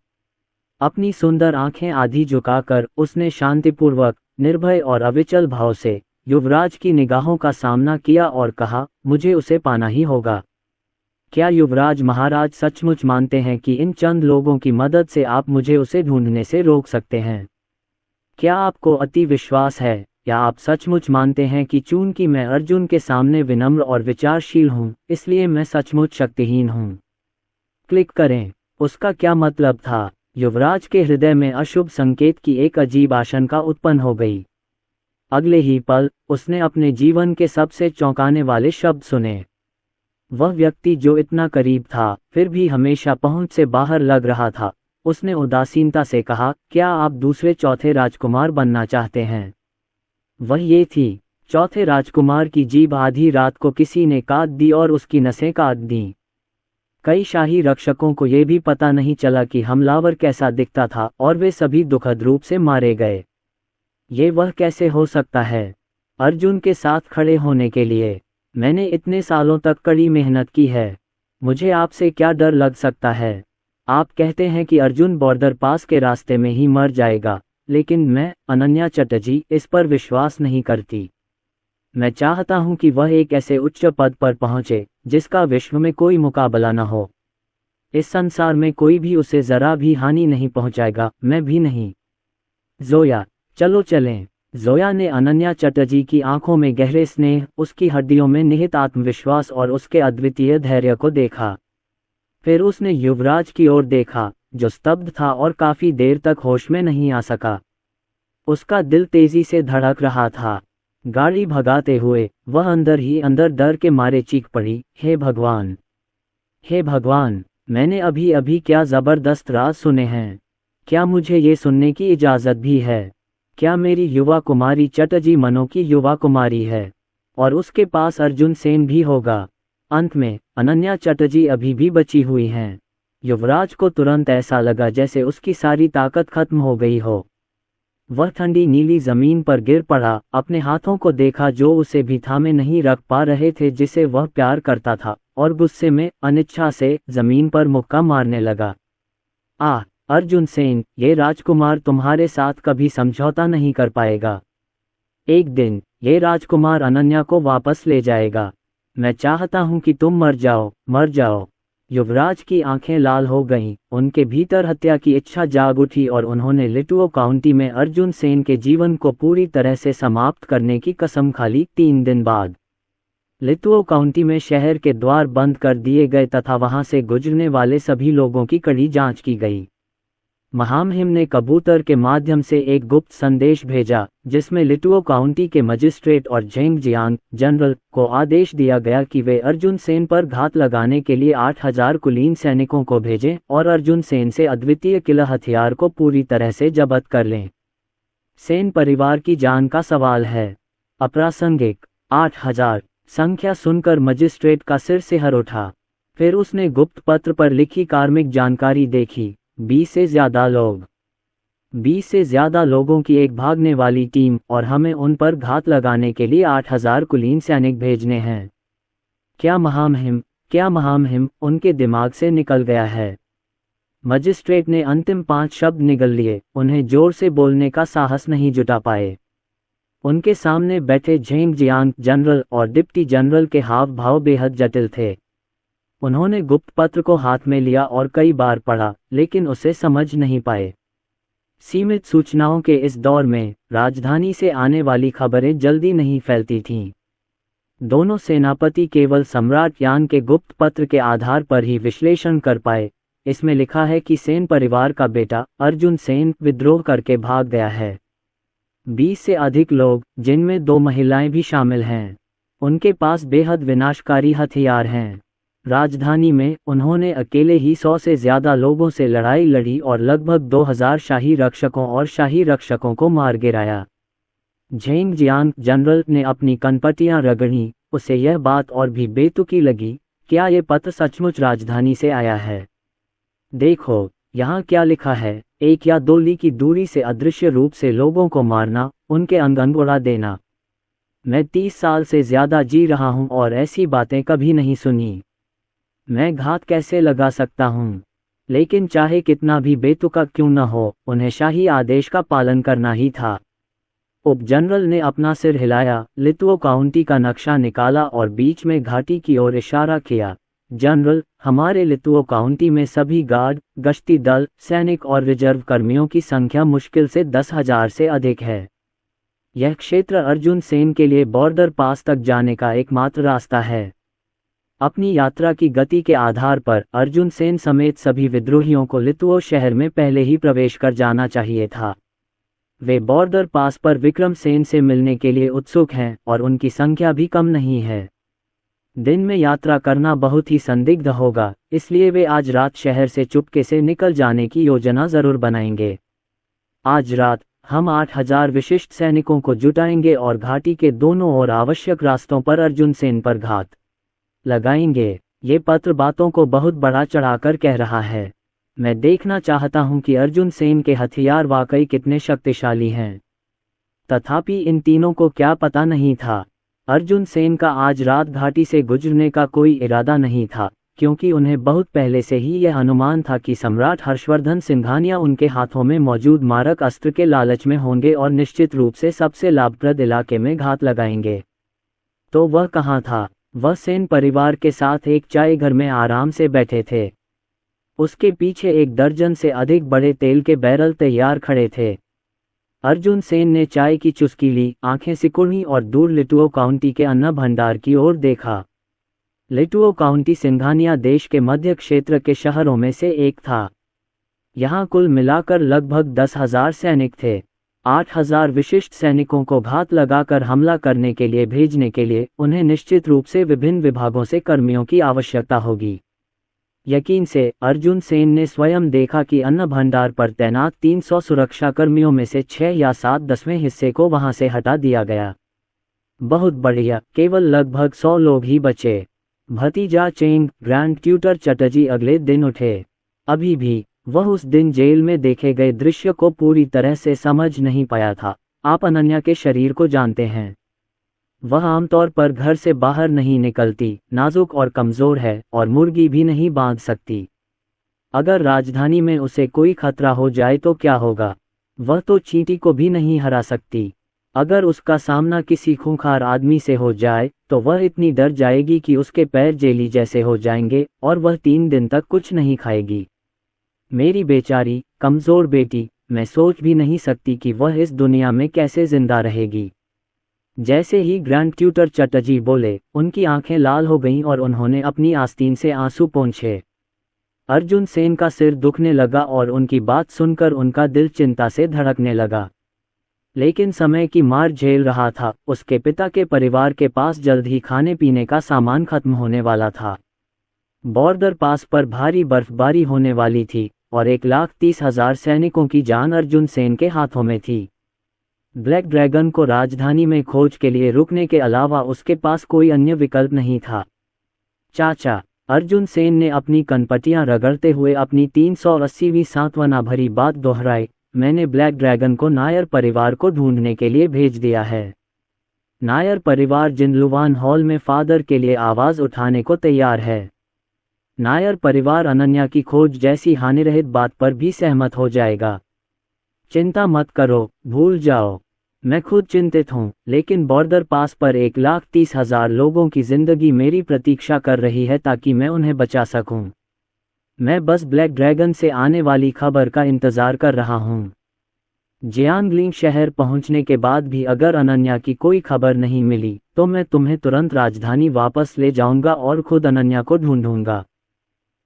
अपनी सुंदर आंखें आधी झुकाकर उसने शांतिपूर्वक, निर्भय और अविचल भाव से युवराज की निगाहों का सामना किया और कहा, मुझे उसे पाना ही होगा। क्या युवराज महाराज सचमुच मानते हैं कि इन चंद लोगों की मदद से आप मुझे उसे ढूंढने से रोक सकते हैं? क्या आपको अति विश्वास है, या आप सचमुच मानते हैं कि चूंकि मैं अर्जुन के सामने विनम्र और विचारशील हूं, इसलिए मैं सचमुच शक्तिहीन हूं? क्लिक करें। उसका क्या मतलब था? युवराज के हृदय में अशुभ संकेत की एक अजीब आशंका उत्पन्न हो गई। अगले ही पल उसने अपने जीवन के सबसे चौंकाने वाले शब्द सुने। वह व्यक्ति जो इतना करीब था फिर भी हमेशा पहुंच से बाहर लग रहा था। उसने उदासीनता से कहा, क्या आप दूसरे चौथे राजकुमार बनना चाहते हैं? वह ये थी। चौथे राजकुमार की जीभ आधी रात को किसी ने काट दी और उसकी नसें काट दी। कई शाही रक्षकों को यह भी पता नहीं चला कि हमलावर कैसा दिखता था और वे सभी दुखद रूप से मारे गए। ये वह कैसे हो सकता है? अर्जुन के साथ खड़े होने के लिए मैंने इतने सालों तक कड़ी मेहनत की है। मुझे आपसे क्या डर लग सकता है? आप कहते हैं कि अर्जुन बॉर्डर पास के रास्ते में ही मर जाएगा, लेकिन मैं, अनन्या चटर्जी, इस पर विश्वास नहीं करती। मैं चाहता हूं कि वह एक ऐसे उच्च पद पर पहुंचे जिसका विश्व में कोई मुकाबला न हो। इस संसार में कोई भी उसे जरा भी हानि नहीं पहुंचाएगा, मैं भी नहीं। जोया, चलो चलें। जोया ने अनन्या चटर्जी की आंखों में गहरे स्नेह, उसकी हड्डियों में निहित आत्मविश्वास और उसके अद्वितीय धैर्य को देखा। फिर उसने युवराज की ओर देखा, जो स्तब्ध था और काफी देर तक होश में नहीं आ सका। उसका दिल तेजी से धड़क रहा था। गाड़ी भगाते हुए वह अंदर ही अंदर डर के मारे चीख पड़ी, हे भगवान! हे भगवान! मैंने अभी अभी क्या जबरदस्त राज सुने हैं। क्या मुझे ये सुनने की इजाजत भी है? क्या मेरी युवा कुमारी चटर्जी मनो की युवा कुमारी है और उसके पास अर्जुन सेन भी होगा? अंत में अनन्या चटर्जी अभी भी बची हुई हैं। युवराज को तुरंत ऐसा लगा जैसे उसकी सारी ताकत खत्म हो गई हो। वह ठंडी नीली जमीन पर गिर पड़ा, अपने हाथों को देखा जो उसे भी थामे नहीं रख पा रहे थे जिसे वह प्यार करता था, और गुस्से में अनिच्छा से जमीन पर मुक्का मारने लगा। अर्जुन सेन, ये राजकुमार तुम्हारे साथ कभी समझौता नहीं कर पाएगा। एक दिन ये राजकुमार अनन्या को वापस ले जाएगा। मैं चाहता हूं कि तुम मर जाओ, मर जाओ। युवराज की आंखें लाल हो गईं, उनके भीतर हत्या की इच्छा जाग उठी और उन्होंने लिटुओ काउंटी में अर्जुन सेन के जीवन को पूरी तरह से समाप्त करने की कसम खा ली। 3 दिन बाद लिटुओ काउंटी में शहर के द्वार बंद कर दिए गए तथा वहां से गुजरने वाले सभी लोगों की कड़ी जांच की गई। महामहिम ने कबूतर के माध्यम से एक गुप्त संदेश भेजा जिसमें लिटुओ काउंटी के मजिस्ट्रेट और झेंग जियांग जनरल को आदेश दिया गया कि वे अर्जुन सेन पर घात लगाने के लिए 8000 कुलीन सैनिकों को भेजें और अर्जुन सेन से अद्वितीय किला हथियार को पूरी तरह से जब्त कर लें। सेन परिवार की जान का सवाल है। अप्रासंगिक। 8000 संख्या सुनकर मजिस्ट्रेट का सिर सिहर उठा। फिर उसने गुप्त पत्र पर लिखी कार्मिक जानकारी देखी। 20 से ज्यादा लोगों की एक भागने वाली टीम, और हमें उन पर घात लगाने के लिए 8000 कुलीन सैनिक भेजने हैं। क्या महामहिम उनके दिमाग से निकल गया है? मजिस्ट्रेट ने अंतिम 5 शब्द निगल लिए, उन्हें जोर से बोलने का साहस नहीं जुटा पाए। उनके सामने बैठे झेंग जियांग जनरल और डिप्टी जनरल के हाव भाव बेहद जटिल थे। उन्होंने गुप्त पत्र को हाथ में लिया और कई बार पढ़ा, लेकिन उसे समझ नहीं पाए। सीमित सूचनाओं के इस दौर में राजधानी से आने वाली खबरें जल्दी नहीं फैलती थीं। दोनों सेनापति केवल सम्राट यान के गुप्त पत्र के आधार पर ही विश्लेषण कर पाए। इसमें लिखा है कि सेन परिवार का बेटा अर्जुन सेन विद्रोह करके भाग गया है। 20 से अधिक लोग, जिनमें 2 महिलाएं भी शामिल हैं, उनके पास बेहद विनाशकारी हथियार हैं। राजधानी में उन्होंने अकेले ही 100 से ज्यादा लोगों से लड़ाई लड़ी और लगभग 2000 शाही रक्षकों और शाही रक्षकों को मार गिराया। झेंग जियांग जनरल ने अपनी कनपटियां रगड़ी। उसे यह बात और भी बेतुकी लगी, क्या ये पत्र सचमुच राजधानी से आया है? देखो, यहाँ क्या लिखा है, 1 या 2 ली की दूरी से अदृश्य रूप से लोगों को मारना, उनके अंग उड़ा देना। मैं 30 साल से ज्यादा जी रहा हूँ और ऐसी बातें कभी नहीं सुनी। मैं घात कैसे लगा सकता हूँ? लेकिन चाहे कितना भी बेतुका क्यों न हो, उन्हें शाही आदेश का पालन करना ही था। उप जनरल ने अपना सिर हिलाया, लिटुओ काउंटी का नक्शा निकाला और बीच में घाटी की ओर इशारा किया। जनरल, हमारे लिटुओ काउंटी में सभी गार्ड, गश्ती दल, सैनिक और रिजर्व कर्मियों की संख्या मुश्किल से 10,000 से अधिक है। यह क्षेत्र अर्जुन सेन के लिए बॉर्डर पास तक जाने का एकमात्र रास्ता है। अपनी यात्रा की गति के आधार पर अर्जुन सेन समेत सभी विद्रोहियों को लिटुओ शहर में पहले ही प्रवेश कर जाना चाहिए था। वे बॉर्डर पास पर विक्रम सेन से मिलने के लिए उत्सुक हैं और उनकी संख्या भी कम नहीं है। दिन में यात्रा करना बहुत ही संदिग्ध होगा, इसलिए वे आज रात शहर से चुपके से निकल जाने की योजना जरूर बनाएंगे। आज रात हम 8000 विशिष्ट सैनिकों को जुटाएंगे और घाटी के दोनों ओर आवश्यक रास्तों पर अर्जुन सेन पर घात लगाएंगे। ये पत्र बातों को बहुत बड़ा चढ़ाकर कह रहा है। मैं देखना चाहता हूं कि अर्जुन सेन के हथियार वाकई कितने शक्तिशाली हैं। तथापि इन तीनों को क्या पता नहीं था, अर्जुन सेन का आज रात घाटी से गुजरने का कोई इरादा नहीं था, क्योंकि उन्हें बहुत पहले से ही यह अनुमान था कि सम्राट हर्षवर्धन सिंघानिया उनके हाथों में मौजूद मारक अस्त्र के लालच में होंगे और निश्चित रूप से सबसे लाभप्रद इलाके में घात लगाएंगे। तो वह कहाँ था? वह सेन परिवार के साथ एक चाय घर में आराम से बैठे थे। उसके पीछे 1 दर्जन से अधिक बड़े तेल के बैरल तैयार खड़े थे। अर्जुन सेन ने चाय की चुस्की ली, आंखें सिकुड़ी और दूर लिटुओ काउंटी के अन्न भंडार की ओर देखा। लिटुओ काउंटी सिंघानिया देश के मध्य क्षेत्र के शहरों में से एक था। यहाँ कुल मिलाकर लगभग 10,000 सैनिक थे। 8,000 विशिष्ट सैनिकों को घात लगाकर हमला करने के लिए भेजने के लिए उन्हें निश्चित रूप से विभिन्न विभागों से कर्मियों की आवश्यकता होगी। यकीन से अर्जुन सेन ने स्वयं देखा कि अन्न भंडार पर तैनात 300 सुरक्षा कर्मियों में से 6 या 7/10वें हिस्से को वहां से हटा दिया गया। बहुत बढ़िया, केवल लगभग 100 लोग ही बचे। भतीजा चेंग ग्रैंड ट्यूटर चटर्जी अगले दिन उठे। अभी भी वह उस दिन जेल में देखे गए दृश्य को पूरी तरह से समझ नहीं पाया था। आप अनन्या के शरीर को जानते हैं। वह आमतौर पर घर से बाहर नहीं निकलती, नाजुक और कमज़ोर है और मुर्गी भी नहीं बांध सकती। अगर राजधानी में उसे कोई खतरा हो जाए तो क्या होगा? वह तो चींटी को भी नहीं हरा सकती। अगर उसका सामना किसी खूंखार आदमी से हो जाए तो वह इतनी डर जाएगी कि उसके पैर जेली जैसे हो जाएंगे और वह 3 दिन तक कुछ नहीं खाएगी। मेरी बेचारी कमज़ोर बेटी, मैं सोच भी नहीं सकती कि वह इस दुनिया में कैसे जिंदा रहेगी। जैसे ही ग्रैंड ट्यूटर चटर्जी बोले, उनकी आंखें लाल हो गईं और उन्होंने अपनी आस्तीन से आंसू पोंछे। अर्जुन सेन का सिर दुखने लगा और उनकी बात सुनकर उनका दिल चिंता से धड़कने लगा। लेकिन समय की मार झेल रहा था। उसके पिता के परिवार के पास जल्द ही खाने पीने का सामान खत्म होने वाला था। बॉर्डर पास पर भारी बर्फबारी होने वाली थी और 1,30,000 सैनिकों की जान अर्जुन सेन के हाथों में थी। ब्लैक ड्रैगन को राजधानी में खोज के लिए रुकने के अलावा उसके पास कोई अन्य विकल्प नहीं था। चाचा, अर्जुन सेन ने अपनी कनपटियां रगड़ते हुए अपनी 380वीं सांत्वना भरी बात दोहराई, मैंने ब्लैक ड्रैगन को नायर परिवार को ढूंढने के लिए भेज दिया है। नायर परिवार जिनलुवान हॉल में फादर के लिए आवाज़ उठाने को तैयार है। नायर परिवार अनन्या की खोज जैसी हानिरहित बात पर भी सहमत हो जाएगा। चिंता मत करो, भूल जाओ। मैं खुद चिंतित हूँ, लेकिन बॉर्डर पास पर 1,30,000 लोगों की जिंदगी मेरी प्रतीक्षा कर रही है ताकि मैं उन्हें बचा सकूं। मैं बस ब्लैक ड्रैगन से आने वाली खबर का इंतज़ार कर रहा हूँ। जियांगलिंग शहर पहुँचने के बाद भी अगर अनन्या की कोई खबर नहीं मिली तो मैं तुम्हें तुरंत राजधानी वापस ले जाऊंगा और खुद अनन्या को ढूंढूंगा।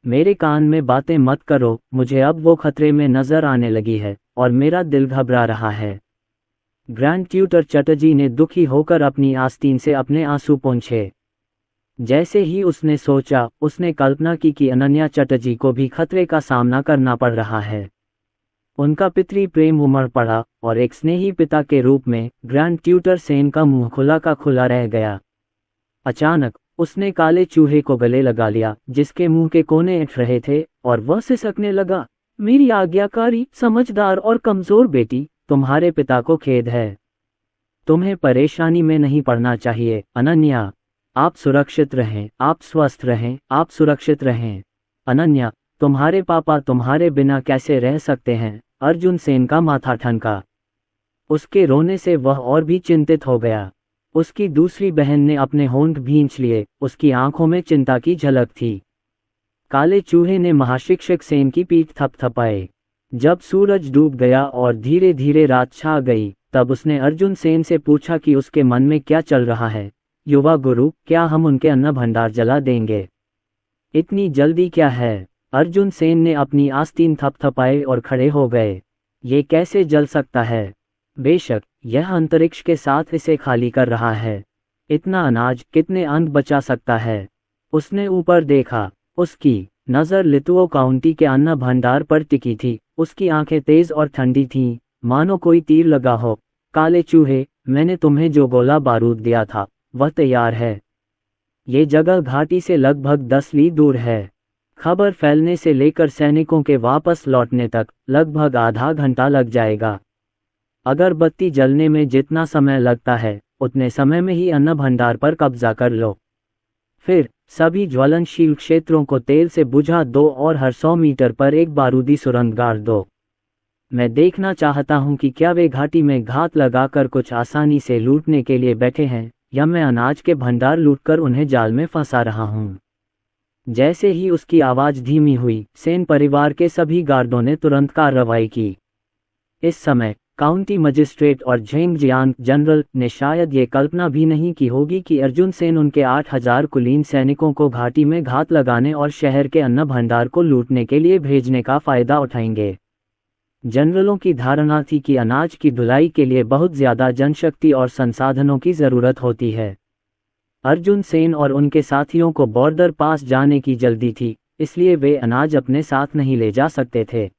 मेरे कान में बातें मत करो, मुझे अब वो खतरे में नजर आने लगी है और मेरा दिल घबरा रहा है। ग्रैंड ट्यूटर चटर्जी ने दुखी होकर अपनी आस्तीन से अपने आंसू पोंछे। जैसे ही उसने सोचा, उसने कल्पना की कि अनन्या चटर्जी को भी खतरे का सामना करना पड़ रहा है। उनका पितृ प्रेम उमड़ पड़ा और एक स्नेही पिता के रूप में ग्रैंड ट्यूटर सेन का मुंह खुला का खुला रह गया। अचानक उसने काले चूहे को गले लगा लिया जिसके मुंह के कोने उठ रहे थे और वह सिसकने लगा, मेरी आज्ञाकारी, समझदार और कमजोर बेटी, तुम्हारे पिता को खेद है। तुम्हें परेशानी में नहीं पड़ना चाहिए अनन्या। आप सुरक्षित रहें, आप स्वस्थ रहें, आप सुरक्षित रहें। अनन्या, तुम्हारे पापा तुम्हारे बिना कैसे रह सकते हैं? अर्जुन सेन का माथा ठनका। उसके रोने से वह और भी चिंतित हो गया। उसकी दूसरी बहन ने अपने होंठ भींच लिए, उसकी आंखों में चिंता की झलक थी। काले चूहे ने महाशिक्षक सेन की पीठ थपथपाई। जब सूरज डूब गया और धीरे धीरे रात छा गई, तब उसने अर्जुन सेन से पूछा कि उसके मन में क्या चल रहा है। युवा गुरु, क्या हम उनके अन्न भंडार जला देंगे? इतनी जल्दी क्या है? अर्जुन सेन ने अपनी आस्तीन थपथपाई और खड़े हो गए। ये कैसे जल सकता है? बेशक, यह अंतरिक्ष के साथ इसे खाली कर रहा है। इतना अनाज कितने अंत बचा सकता है? उसने ऊपर देखा। उसकी नज़र लितुओ काउंटी के अन्न भंडार पर टिकी थी। उसकी आंखें तेज और ठंडी थीं, मानो कोई तीर लगा हो। काले चूहे, मैंने तुम्हें जो गोला बारूद दिया था वह तैयार है। ये जगह घाटी से लगभग 10 ली दूर है। खबर फैलने से लेकर सैनिकों के वापस लौटने तक लगभग आधा घंटा लग जाएगा। अगरबत्ती जलने में जितना समय लगता है उतने समय में ही अन्न भंडार पर कब्जा कर लो। फिर सभी ज्वलनशील क्षेत्रों को तेल से बुझा दो और हर 100 मीटर पर एक बारूदी सुरंग गाड़ दो। मैं देखना चाहता हूं कि क्या वे घाटी में घात लगाकर कुछ आसानी से लूटने के लिए बैठे हैं या मैं अनाज के भंडार लूटकर उन्हें जाल में फंसा रहा हूं। जैसे ही उसकी आवाज़ धीमी हुई, सेन परिवार के सभी गार्डों ने तुरंत कार्रवाई की। इस समय काउंटी मजिस्ट्रेट और झेंगजियांग जनरल ने शायद ये कल्पना भी नहीं की होगी कि अर्जुन सेन उनके 8,000 कुलीन सैनिकों को घाटी में घात लगाने और शहर के अन्न भंडार को लूटने के लिए भेजने का फायदा उठाएंगे। जनरलों की धारणा थी कि अनाज की ढुलाई के लिए बहुत ज्यादा जनशक्ति और संसाधनों की जरूरत होती है। अर्जुन सेन और उनके साथियों को बॉर्डर पास जाने की जल्दी थी, इसलिए वे अनाज अपने साथ नहीं ले जा सकते थे।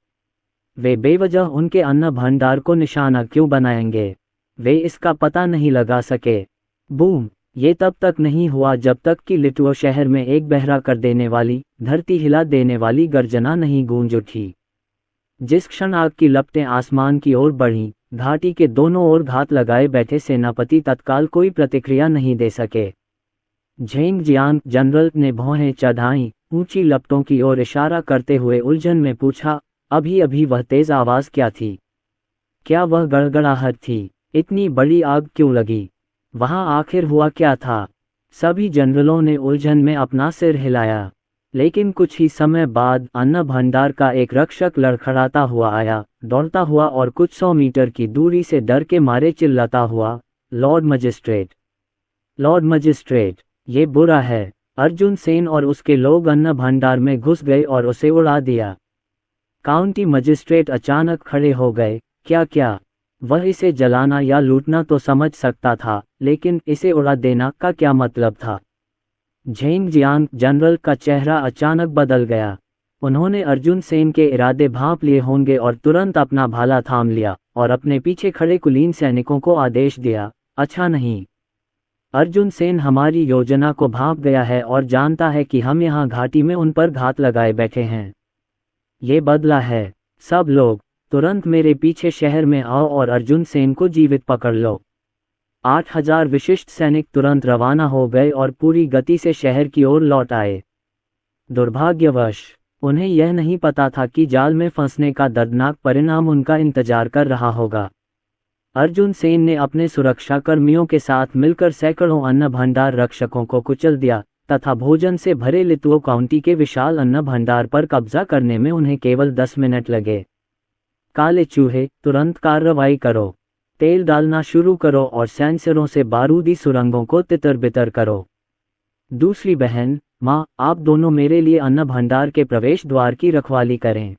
वे बेवजह उनके अन्न भंडार को निशाना क्यों बनाएंगे, वे इसका पता नहीं लगा सके। बूम! ये तब तक नहीं हुआ जब तक कि लिटुओ शहर में एक बहरा कर देने वाली, धरती हिला देने वाली गर्जना नहीं गूंज उठी। जिस क्षण आग की लपटें आसमान की ओर बढ़ीं, घाटी के दोनों ओर घात लगाए बैठे सेनापति तत्काल कोई प्रतिक्रिया नहीं दे सके। झेंगजियांग जनरल ने भौहें चढ़ाईं, ऊंची लपटों की ओर इशारा करते हुए उलझन में पूछा, अभी अभी वह तेज आवाज क्या थी? क्या वह गड़गड़ाहट थी? इतनी बड़ी आग क्यों लगी? वहां आखिर हुआ क्या था? सभी जनरलों ने उलझन में अपना सिर हिलाया। लेकिन कुछ ही समय बाद अन्न भंडार का एक रक्षक लड़खड़ाता हुआ आया, दौड़ता हुआ और कुछ 100 मीटर की दूरी से डर के मारे चिल्लाता हुआ, लॉर्ड मजिस्ट्रेट! Lord magistrate! ये बुरा है। अर्जुन सेन और उसके लोग अन्न भंडार में घुस गए और उसे उड़ा दिया। काउंटी मजिस्ट्रेट अचानक खड़े हो गए। क्या? वह इसे जलाना या लूटना तो समझ सकता था, लेकिन इसे उड़ा देना का क्या मतलब था? झेंगजियांग जनरल का चेहरा अचानक बदल गया। उन्होंने अर्जुन सेन के इरादे भांप लिए होंगे और तुरंत अपना भाला थाम लिया और अपने पीछे खड़े कुलीन सैनिकों को आदेश दिया, अच्छा नहीं। अर्जुन सेन हमारी योजना को भांप गया है और जानता है कि हम यहाँ घाटी में उन पर घात लगाए बैठे हैं। ये बदला है। सब लोग तुरंत मेरे पीछे शहर में आओ और अर्जुन सेन को जीवित पकड़ लो। 8,000 विशिष्ट सैनिक तुरंत रवाना हो गए और पूरी गति से शहर की ओर लौट आए। दुर्भाग्यवश उन्हें यह नहीं पता था कि जाल में फंसने का दर्दनाक परिणाम उनका इंतजार कर रहा होगा। अर्जुन सेन ने अपने सुरक्षा कर्मियों के साथ मिलकर सैकड़ों अन्न भंडार रक्षकों को कुचल दिया तथा भोजन से भरे लितुओ काउंटी के विशाल अन्न भंडार पर कब्जा करने में उन्हें केवल 10 मिनट लगे। काले चूहे, तुरंत कार्रवाई करो। तेल डालना शुरू करो और सेंसरों से बारूदी सुरंगों को तितर-बितर करो। दूसरी बहन, माँ, आप दोनों मेरे लिए अन्न भंडार के प्रवेश द्वार की रखवाली करें।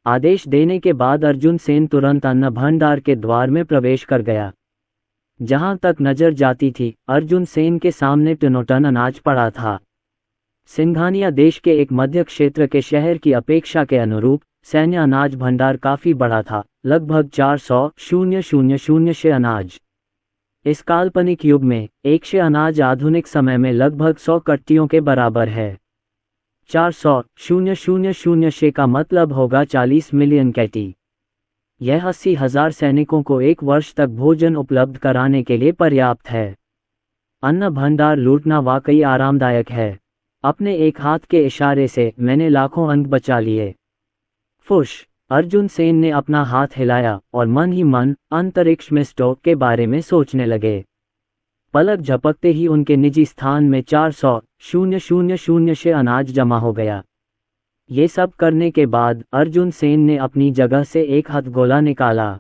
आदेश देने के बाद अर्जुन सेन तुरंत अन्न भंडार के द्वार में प्रवेश कर गया। जहां तक नजर जाती थी, अर्जुन सेन के सामने टनोटन अनाज पड़ा था। सिंघानिया देश के एक मध्य क्षेत्र के शहर की अपेक्षा के अनुरूप सैन्य अनाज भंडार काफी बड़ा था, लगभग 400,000 शे अनाज। इस काल्पनिक युग में एक शे अनाज आधुनिक समय में लगभग 100 कट्टियों के बराबर है। 400,000 शे का मतलब होगा 40 मिलियन कैटी। यह 80,000 सैनिकों को एक वर्ष तक भोजन उपलब्ध कराने के लिए पर्याप्त है। अन्न भंडार लूटना वाकई आरामदायक है। अपने एक हाथ के इशारे से मैंने लाखों अन्न बचा लिए। फुश! अर्जुन सेन ने अपना हाथ हिलाया और मन ही मन अंतरिक्ष में स्टॉक के बारे में सोचने लगे। पलक झपकते ही उनके निजी स्थान में 400,000 शे अनाज जमा हो गया। ये सब करने के बाद अर्जुन सेन ने अपनी जगह से एक हथगोला निकाला।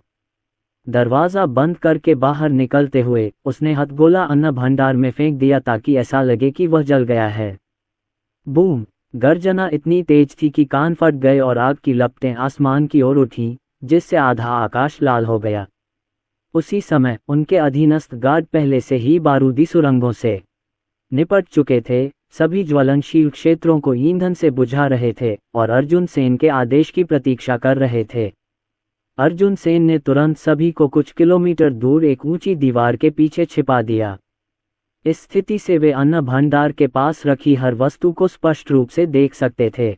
दरवाज़ा बंद करके बाहर निकलते हुए उसने हथगोला अन्न भंडार में फेंक दिया ताकि ऐसा लगे कि वह जल गया है। बूम! गर्जना इतनी तेज थी कि कान फट गए और आग की लपटें आसमान की ओर उठीं, जिससे आधा आकाश लाल हो गया। उसी समय उनके अधीनस्थ गार्ड पहले से ही बारूदी सुरंगों से निपट चुके थे, सभी ज्वलनशील क्षेत्रों को ईंधन से बुझा रहे थे और अर्जुन सेन के आदेश की प्रतीक्षा कर रहे थे। अर्जुन सेन ने तुरंत सभी को कुछ किलोमीटर दूर एक ऊंची दीवार के पीछे छिपा दिया। इस स्थिति से वे अन्न भंडार के पास रखी हर वस्तु को स्पष्ट रूप से देख सकते थे।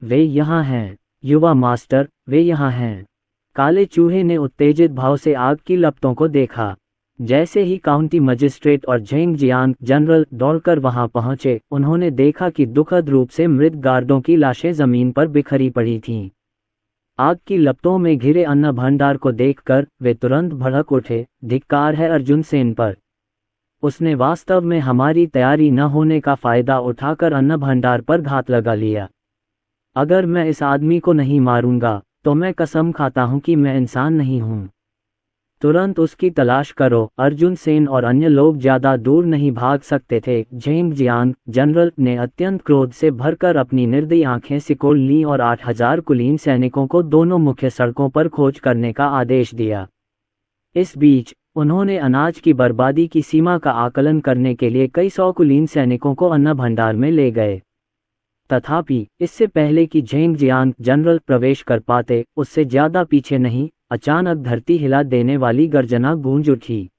वे यहाँ हैं, युवा मास्टर, वे यहाँ हैं। काले चूहे ने उत्तेजित भाव से आग की लपटों को देखा। जैसे ही काउंटी मजिस्ट्रेट और झेंगजियांग जनरल दौड़कर वहां पहुंचे, उन्होंने देखा कि दुखद रूप से मृत गार्डों की लाशें जमीन पर बिखरी पड़ी थीं। आग की लपटों में घिरे अन्न भंडार को देखकर वे तुरंत भड़क उठे। धिक्कार है अर्जुन सेन पर। उसने वास्तव में हमारी तैयारी न होने का फायदा उठाकर अन्न भंडार पर घात लगा लिया। अगर मैं इस आदमी को नहीं मारूंगा तो मैं कसम खाता हूं कि मैं इंसान नहीं हूं। तुरंत उसकी तलाश करो। अर्जुन सेन और अन्य लोग ज्यादा दूर नहीं भाग सकते थे। झेंग जियांग जनरल ने अत्यंत क्रोध से भरकर अपनी निर्दयी आंखें सिकोड़ लीं और 8000 कुलीन सैनिकों को दोनों मुख्य सड़कों पर खोज करने का आदेश दिया। इस बीच उन्होंने अनाज की बर्बादी की सीमा का आकलन करने के लिए कई 100 कुलीन सैनिकों को अन्न भंडार में ले गए। तथापि इससे पहले कि झेंग जियांग जनरल प्रवेश कर पाते, उससे ज्यादा पीछे नहीं, अचानक धरती हिला देने वाली गर्जना गूंज उठी।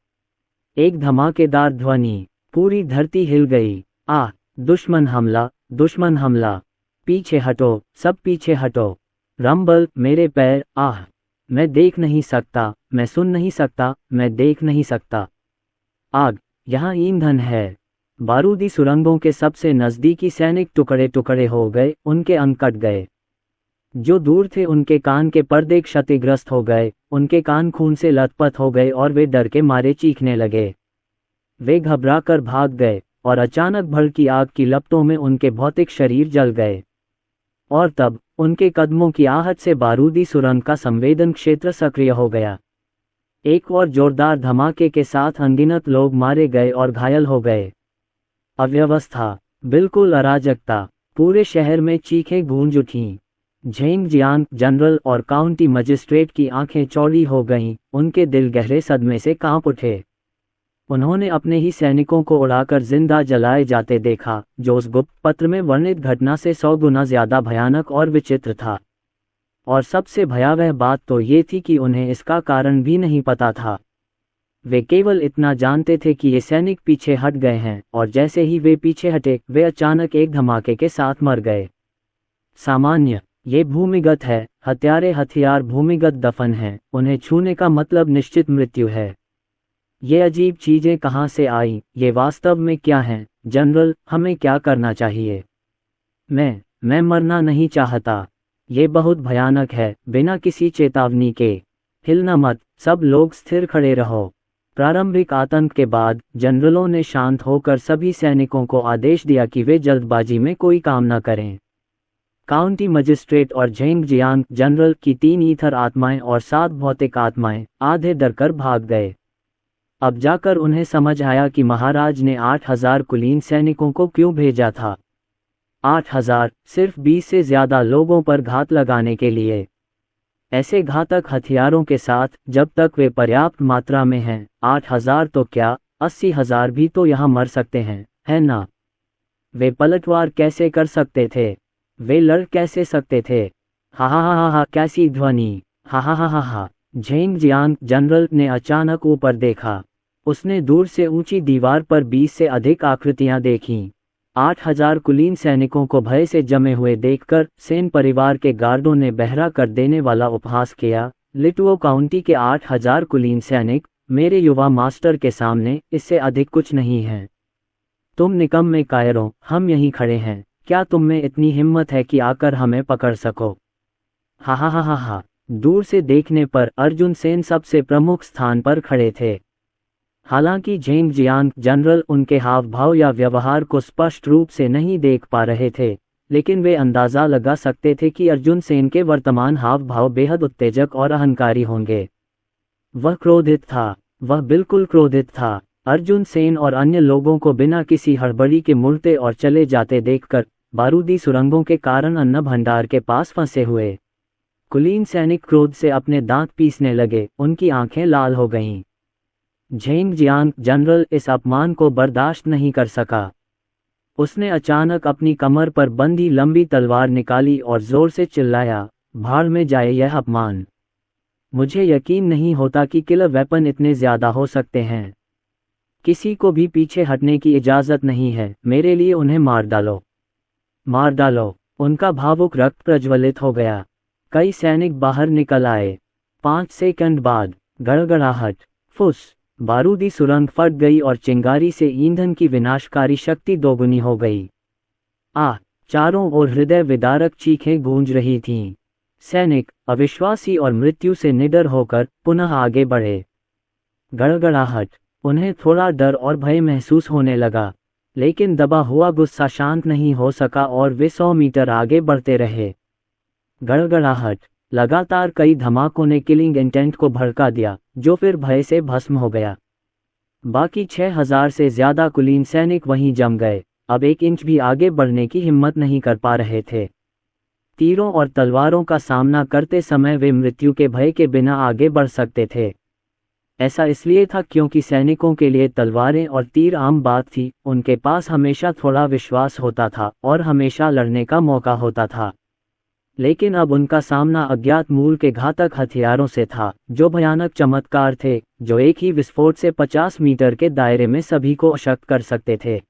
एक धमाकेदार ध्वनि, पूरी धरती हिल गई। आह! दुश्मन हमला, दुश्मन हमला! पीछे हटो, सब पीछे हटो! रंबल, मेरे पैर! आह! मैं देख नहीं सकता, मैं सुन नहीं सकता, मैं देख नहीं सकता। आग! यहाँ ईंधन है। बारूदी सुरंगों के सबसे नज़दीकी सैनिक टुकड़े टुकड़े हो गए, उनके अंग कट गए। जो दूर थे उनके कान के पर्दे क्षतिग्रस्त हो गए, उनके कान खून से लथपथ हो गए और वे डर के मारे चीखने लगे। वे घबराकर भाग गए और अचानक भड़की आग की लपटों में उनके भौतिक शरीर जल गए। और तब उनके कदमों की आहट से बारूदी सुरंग का संवेदन क्षेत्र सक्रिय हो गया। एक और जोरदार धमाके के साथ अनगिनत लोग मारे गए और घायल हो गए। अव्यवस्था, बिल्कुल अराजकता, पूरे शहर में चीखें गूंज उठीं। झेंग जियांग जनरल और काउंटी मजिस्ट्रेट की आंखें चौड़ी हो गईं, उनके दिल गहरे सदमे से कांप उठे। उन्होंने अपने ही सैनिकों को उड़ाकर जिंदा जलाए जाते देखा, जो उस गुप्त पत्र में वर्णित घटना से 100 गुना ज्यादा भयानक और विचित्र था। और सबसे भयावह बात तो ये थी कि उन्हें इसका कारण भी नहीं पता था। वे केवल इतना जानते थे कि ये सैनिक पीछे हट गए हैं, और जैसे ही वे पीछे हटे, वे अचानक एक धमाके के साथ मर गए। सामान्य, ये भूमिगत है, हथियार भूमिगत दफन हैं, उन्हें छूने का मतलब निश्चित मृत्यु है। ये अजीब चीजें कहाँ से आईं, ये वास्तव में क्या हैं? जनरल, हमें क्या करना चाहिए? मैं मरना नहीं चाहता। ये बहुत भयानक है। बिना किसी चेतावनी के हिलना मत, सब लोग स्थिर खड़े रहो। प्रारंभिक आतंक के बाद जनरलों ने शांत होकर सभी सैनिकों को आदेश दिया कि वे जल्दबाजी में कोई काम न करें। काउंटी मजिस्ट्रेट और झेंग जियांग जनरल की 3 ईथर आत्माएं और 7 भौतिक आत्माएं आधे डरकर भाग गए। अब जाकर उन्हें समझ आया कि महाराज ने 8000 कुलीन सैनिकों को क्यों भेजा था। 8000, सिर्फ 20 से ज्यादा लोगों पर घात लगाने के लिए। ऐसे घातक हथियारों के साथ, जब तक वे पर्याप्त मात्रा में हैं, 8000 तो क्या, 80,000 भी तो यहाँ मर सकते हैं, है ना? वे पलटवार कैसे कर सकते थे? वे लड़ कैसे सकते थे? हा हा हा हा, कैसी ध्वनि! हा हा हा हा हा! झेंग जियांग जनरल ने अचानक ऊपर देखा। उसने दूर से ऊंची दीवार पर 20 से अधिक आकृतियां देखीं। 8000 कुलीन सैनिकों को भय से जमे हुए देखकर सेन परिवार के गार्डों ने बहरा कर देने वाला उपहास किया। लिटुओ काउंटी के 8000 कुलीन सैनिक, मेरे युवा मास्टर के सामने इससे अधिक कुछ नहीं है। तुम निकम्मे कायरों, हम यहीं खड़े हैं, क्या तुम में इतनी हिम्मत है कि आकर हमें पकड़ सको? हा हा हा हा हा! दूर से देखने पर अर्जुन सेन सबसे प्रमुख स्थान पर खड़े थे। हालांकि झेंग जियांग जनरल उनके हाव भाव या व्यवहार को स्पष्ट रूप से नहीं देख पा रहे थे, लेकिन वे अंदाजा लगा सकते थे कि अर्जुन सेन के वर्तमान हाव भाव बेहद उत्तेजक और अहंकारी होंगे। वह क्रोधित था, वह बिल्कुल क्रोधित था। अर्जुन सेन और अन्य लोगों को बिना किसी हड़बड़ी के मुड़ते और चले जाते देखकर, बारूदी सुरंगों के कारण अन्न भंडार के पास फंसे हुए कुलीन सैनिक क्रोध से अपने दांत पीसने लगे, उनकी आंखें लाल हो गईं। झेंग जियांग जनरल इस अपमान को बर्दाश्त नहीं कर सका। उसने अचानक अपनी कमर पर बंधी लंबी तलवार निकाली और जोर से चिल्लाया, भाड़ में जाए यह अपमान! मुझे यकीन नहीं होता कि किलर वेपन इतने ज्यादा हो सकते हैं। किसी को भी पीछे हटने की इजाजत नहीं है। मेरे लिए उन्हें मार डालो, मार डालो! उनका भावुक रक्त प्रज्वलित हो गया। कई सैनिक बाहर निकल आए। 5 सेकंड बाद गड़गड़ाहट, फुस! बारूदी सुरंग फट गई और चिंगारी से ईंधन की विनाशकारी शक्ति दोगुनी हो गई। चारों ओर हृदय विदारक चीखें गूंज रही थीं। सैनिक अविश्वासी और मृत्यु से निडर होकर पुनः आगे बढ़े। गड़गड़ाहट! उन्हें थोड़ा डर और भय महसूस होने लगा, लेकिन दबा हुआ गुस्सा शांत नहीं हो सका और वे 100 मीटर आगे बढ़ते रहे। गड़गड़ाहट! लगातार कई धमाकों ने किलिंग इंटेंट को भड़का दिया, जो फिर भय से भस्म हो गया। बाकी 6000 से ज्यादा कुलीन सैनिक वहीं जम गए, अब 1 इंच भी आगे बढ़ने की हिम्मत नहीं कर पा रहे थे। तीरों और तलवारों का सामना करते समय वे मृत्यु के भय के बिना आगे बढ़ सकते थे। ऐसा इसलिए था क्योंकि सैनिकों के लिए तलवारें और तीर आम बात थी, उनके पास हमेशा थोड़ा विश्वास होता था और हमेशा लड़ने का मौका होता था। लेकिन अब उनका सामना अज्ञात मूल के घातक हथियारों से था, जो भयानक चमत्कार थे, जो एक ही विस्फोट से 50 मीटर के दायरे में सभी को अशक्त कर सकते थे।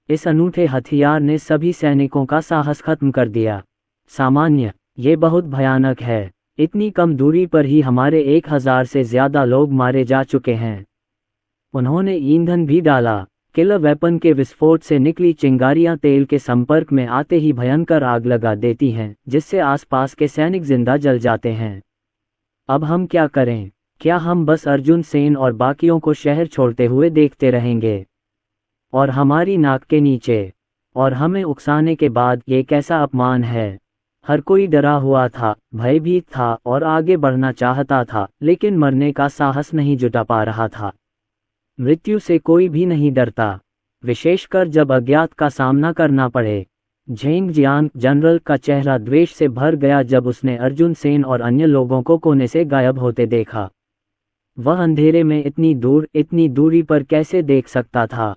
इस अनूठे हथियार ने सभी सैनिकों का साहस खत्म कर दिया। सामान्य, ये बहुत भयानक है। इतनी कम दूरी पर ही हमारे 1000 से ज्यादा लोग मारे जा चुके हैं। उन्होंने ईंधन भी डाला। किलर वेपन के विस्फोट से निकली चिंगारियां तेल के संपर्क में आते ही भयंकर आग लगा देती हैं, जिससे आसपास के सैनिक जिंदा जल जाते हैं। अब हम क्या करें? क्या हम बस अर्जुन सेन और बाकियों को शहर छोड़ते हुए देखते रहेंगे? और हमारी नाक के नीचे और हमें उकसाने के बाद, ये कैसा अपमान है। हर कोई डरा हुआ था, भयभीत था और आगे बढ़ना चाहता था, लेकिन मरने का साहस नहीं जुटा पा रहा था। मृत्यु से कोई भी नहीं डरता, विशेषकर जब अज्ञात का सामना करना पड़े। झेंग जियांग जनरल का चेहरा द्वेष से भर गया जब उसने अर्जुन सेन और अन्य लोगों को कोने से गायब होते देखा। वह अंधेरे में इतनी दूरी पर कैसे देख सकता था?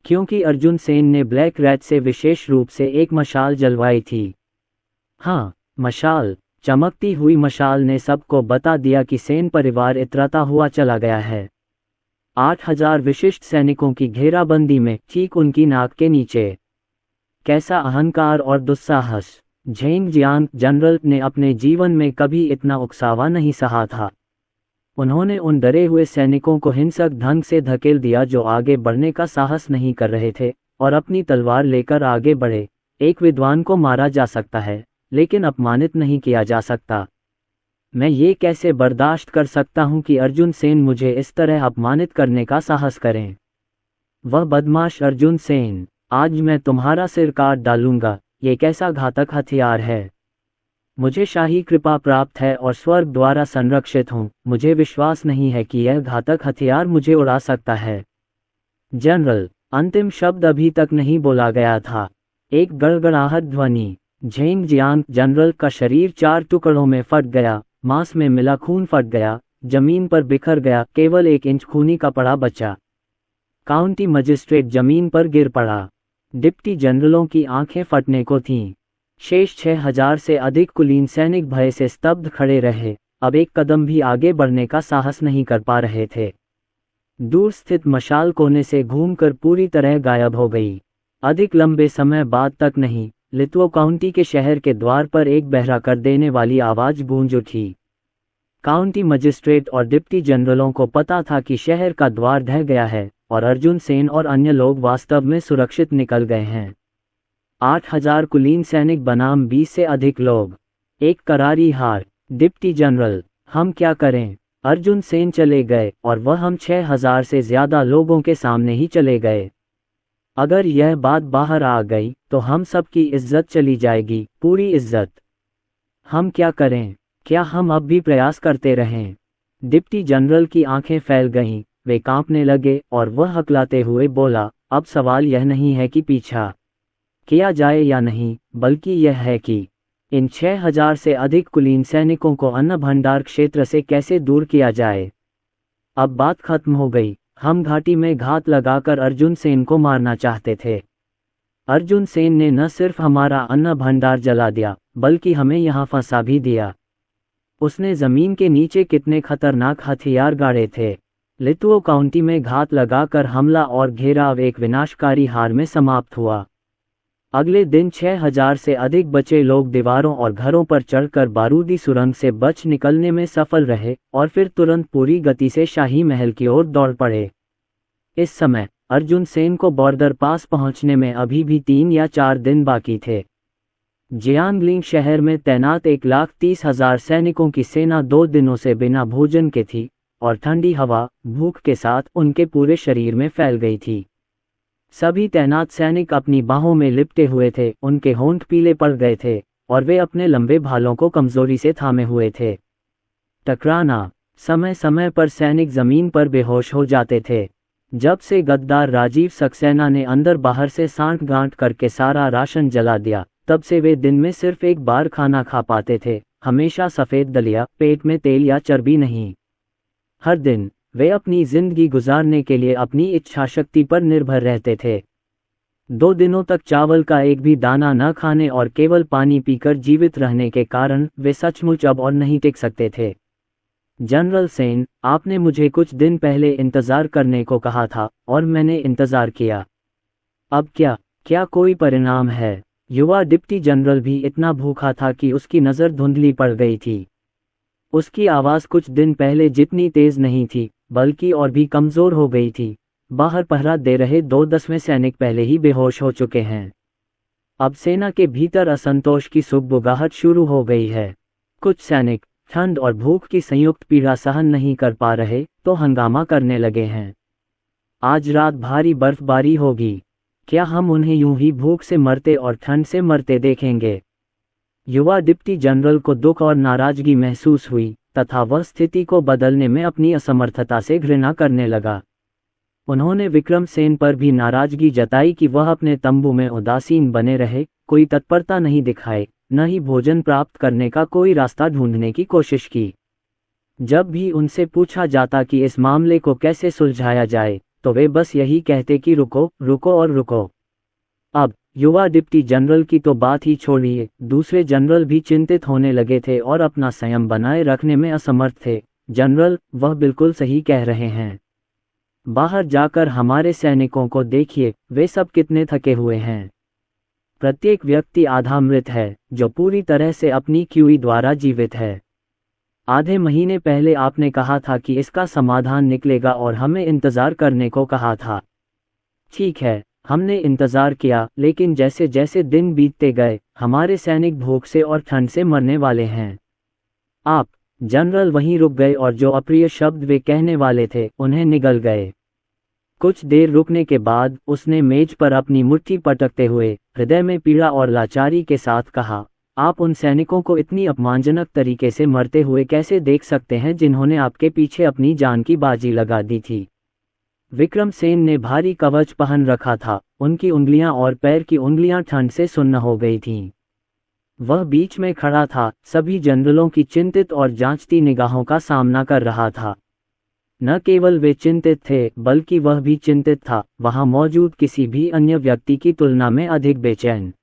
क्योंकि अर्जुन सेन ने ब्लैक रैट से विशेष रूप से एक मशाल जलवाई थी। हाँ, मशाल। चमकती हुई मशाल ने सबको बता दिया कि सेन परिवार इतराता हुआ चला गया है। 8000 विशिष्ट सैनिकों की घेराबंदी में, ठीक उनकी नाक के नीचे। कैसा अहंकार और दुस्साहस! झेंग जियांग जनरल ने अपने जीवन में कभी इतना उकसावा नहीं सहा था। उन्होंने उन डरे हुए सैनिकों को हिंसक ढंग से धकेल दिया जो आगे बढ़ने का साहस नहीं कर रहे थे, और अपनी तलवार लेकर आगे बढ़े। एक विद्वान को मारा जा सकता है, लेकिन अपमानित नहीं किया जा सकता। मैं ये कैसे बर्दाश्त कर सकता हूँ कि अर्जुन सेन मुझे इस तरह अपमानित करने का साहस करें। वह बदमाश अर्जुन सेन, आज मैं तुम्हारा सिर काट डालूंगा। ये कैसा घातक हथियार है। मुझे शाही कृपा प्राप्त है और स्वर्ग द्वारा संरक्षित हूँ। मुझे विश्वास नहीं है कि यह घातक हथियार मुझे उड़ा सकता है। जनरल, अंतिम शब्द अभी तक नहीं बोला गया था। एक गड़गड़ाहट ध्वनि। झेंग जियांग जनरल का शरीर 4 टुकड़ों में फट गया, मांस में मिला खून फट गया, जमीन पर बिखर गया, केवल 1 इंच खूनी कपड़ा बचा। काउंटी मजिस्ट्रेट जमीन पर गिर पड़ा। डिप्टी जनरलों की आंखें फटने को थीं। शेष 6000 से अधिक कुलीन सैनिक भय से स्तब्ध खड़े रहे, अब एक कदम भी आगे बढ़ने का साहस नहीं कर पा रहे थे। दूर स्थित मशाल कोने से घूमकर पूरी तरह गायब हो गई। अधिक लंबे समय बाद तक नहीं, लितुओ काउंटी के शहर के द्वार पर एक बहरा कर देने वाली आवाज गूंज उठी। काउंटी मजिस्ट्रेट और डिप्टी जनरलों को पता था कि शहर का द्वार ढह गया है और अर्जुन सेन और अन्य लोग वास्तव में सुरक्षित निकल गए हैं। 8000 कुलीन सैनिक बनाम 20 से अधिक लोग। एक करारी हार। डिप्टी जनरल, हम क्या करें? अर्जुन सेन चले गए और वह हम 6000 से ज्यादा लोगों के सामने ही चले गए। अगर यह बात बाहर आ गई तो हम सब की इज्जत चली जाएगी, पूरी इज्जत। हम क्या करें? क्या हम अब भी प्रयास करते रहें? डिप्टी जनरल की आंखें फैल गईं, वे कांपने लगे और वह हकलाते हुए बोला, अब सवाल यह नहीं है कि पीछा किया जाए या नहीं, बल्कि यह है कि इन 6000 से अधिक कुलीन सैनिकों को अन्न भंडार क्षेत्र से कैसे दूर किया जाए। अब बात खत्म हो गई। हम घाटी में घात लगाकर अर्जुन सेन को मारना चाहते थे। अर्जुन सेन ने न सिर्फ हमारा अन्न भंडार जला दिया, बल्कि हमें यहाँ फंसा भी दिया। उसने जमीन के नीचे कितने खतरनाक हथियार गाड़े थे। लितुओ काउंटी में घात लगाकर हमला और घेराव एक विनाशकारी हार में समाप्त हुआ। अगले दिन 6000 से अधिक बचे लोग दीवारों और घरों पर चढ़कर बारूदी सुरंग से बच निकलने में सफल रहे और फिर तुरंत पूरी गति से शाही महल की ओर दौड़ पड़े। इस समय अर्जुन सेन को बॉर्डर पास पहुंचने में अभी भी 3 या 4 दिन बाकी थे। जियांगलिंग शहर में तैनात 1,30,000 सैनिकों की सेना 2 दिनों से बिना भोजन के थी और ठंडी हवा, भूख के साथ उनके पूरे शरीर में फैल गई थी। सभी तैनात सैनिक अपनी बाहों में लिपटे हुए थे, उनके होंठ पीले पड़ गए थे और वे अपने लंबे भालों को कमजोरी से थामे हुए थे। टकराना। समय समय पर सैनिक जमीन पर बेहोश हो जाते थे। जब से गद्दार राजीव सक्सेना ने अंदर बाहर से सांठ-गांठ करके सारा राशन जला दिया, तब से वे दिन में सिर्फ एक बार खाना खा पाते थे, हमेशा सफ़ेद दलिया, पेट में तेल या चर्बी नहीं। हर दिन वे अपनी जिंदगी गुजारने के लिए अपनी इच्छाशक्ति पर निर्भर रहते थे। 2 दिनों तक चावल का एक भी दाना न खाने और केवल पानी पीकर जीवित रहने के कारण वे सचमुच अब और नहीं टिक सकते थे। जनरल सेन, आपने मुझे कुछ दिन पहले इंतज़ार करने को कहा था और मैंने इंतज़ार किया। अब क्या कोई परिणाम है? युवा डिप्टी जनरल भी इतना भूखा था कि उसकी नज़र धुंधली पड़ गई थी। उसकी आवाज़ कुछ दिन पहले जितनी तेज़ नहीं थी, बल्कि और भी कमज़ोर हो गई थी। बाहर पहरा दे रहे 2 सैनिक पहले ही बेहोश हो चुके हैं। अब सेना के भीतर असंतोष की सुगबुगाहट शुरू हो गई है। कुछ सैनिक ठंड और भूख की संयुक्त पीड़ा सहन नहीं कर पा रहे तो हंगामा करने लगे हैं। आज रात भारी बर्फबारी होगी। क्या हम उन्हें यूं ही भूख से मरते और ठंड से मरते देखेंगे? युवा डिप्टी जनरल को दुख और नाराजगी महसूस हुई तथा वह स्थिति को बदलने में अपनी असमर्थता से घृणा करने लगा। उन्होंने विक्रम सेन पर भी नाराजगी जताई कि वह अपने तंबू में उदासीन बने रहे, कोई तत्परता नहीं दिखाए, न ही भोजन प्राप्त करने का कोई रास्ता ढूंढने की कोशिश की। जब भी उनसे पूछा जाता कि इस मामले को कैसे सुलझाया जाए, तो वे बस यही कहते कि रुको, रुको और रुको। अब युवा डिप्टी जनरल की तो बात ही छोड़िए, दूसरे जनरल भी चिंतित होने लगे थे और अपना संयम बनाए रखने में असमर्थ थे। जनरल, वह बिल्कुल सही कह रहे हैं। बाहर जाकर हमारे सैनिकों को देखिए, वे सब कितने थके हुए हैं। प्रत्येक व्यक्ति आधा मृत है, जो पूरी तरह से अपनी क्यूई द्वारा जीवित है। आधे महीने पहले आपने कहा था कि इसका समाधान निकलेगा और हमें इंतज़ार करने को कहा था। ठीक है, हमने इंतज़ार किया, लेकिन जैसे जैसे दिन बीतते गए, हमारे सैनिक भूख से और ठंड से मरने वाले हैं। आप जनरल वहीं रुक गए और जो अप्रिय शब्द वे कहने वाले थे, उन्हें निगल गए। कुछ देर रुकने के बाद उसने मेज पर अपनी मुट्ठी पटकते हुए हृदय में पीड़ा और लाचारी के साथ कहा, आप उन सैनिकों को इतनी अपमानजनक तरीके से मरते हुए कैसे देख सकते हैं जिन्होंने आपके पीछे अपनी जान की बाजी लगा दी थी? विक्रम सेन ने भारी कवच पहन रखा था, उनकी उंगलियां और पैर की उंगलियां ठंड से सुन्न हो गई थीं। वह बीच में खड़ा था, सभी जनरलों की चिंतित और जांचती निगाहों का सामना कर रहा था। न केवल वे चिंतित थे, बल्कि वह भी चिंतित था, वहां मौजूद किसी भी अन्य व्यक्ति की तुलना में अधिक बेचैन।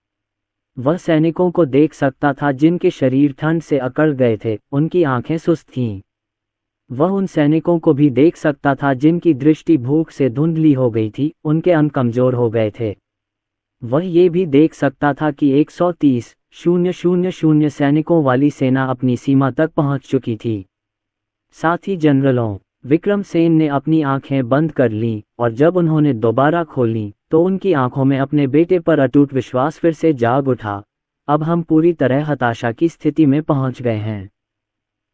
वह सैनिकों को देख सकता था जिनके शरीर ठंड से अकड़ गए थे, उनकी आंखें सुस्त थीं। वह उन सैनिकों को भी देख सकता था जिनकी दृष्टि भूख से धुंधली हो गई थी, उनके अंग कमजोर हो गए थे। वह ये भी देख सकता था कि 130,000 सैनिकों वाली सेना अपनी सीमा तक पहुंच चुकी थी। साथी जनरलों, विक्रम सेन ने अपनी आंखें बंद कर लीं और जब उन्होंने दोबारा खोलीं तो उनकी आंखों में अपने बेटे पर अटूट विश्वास फिर से जाग उठा। अब हम पूरी तरह हताशा की स्थिति में पहुंच गए हैं।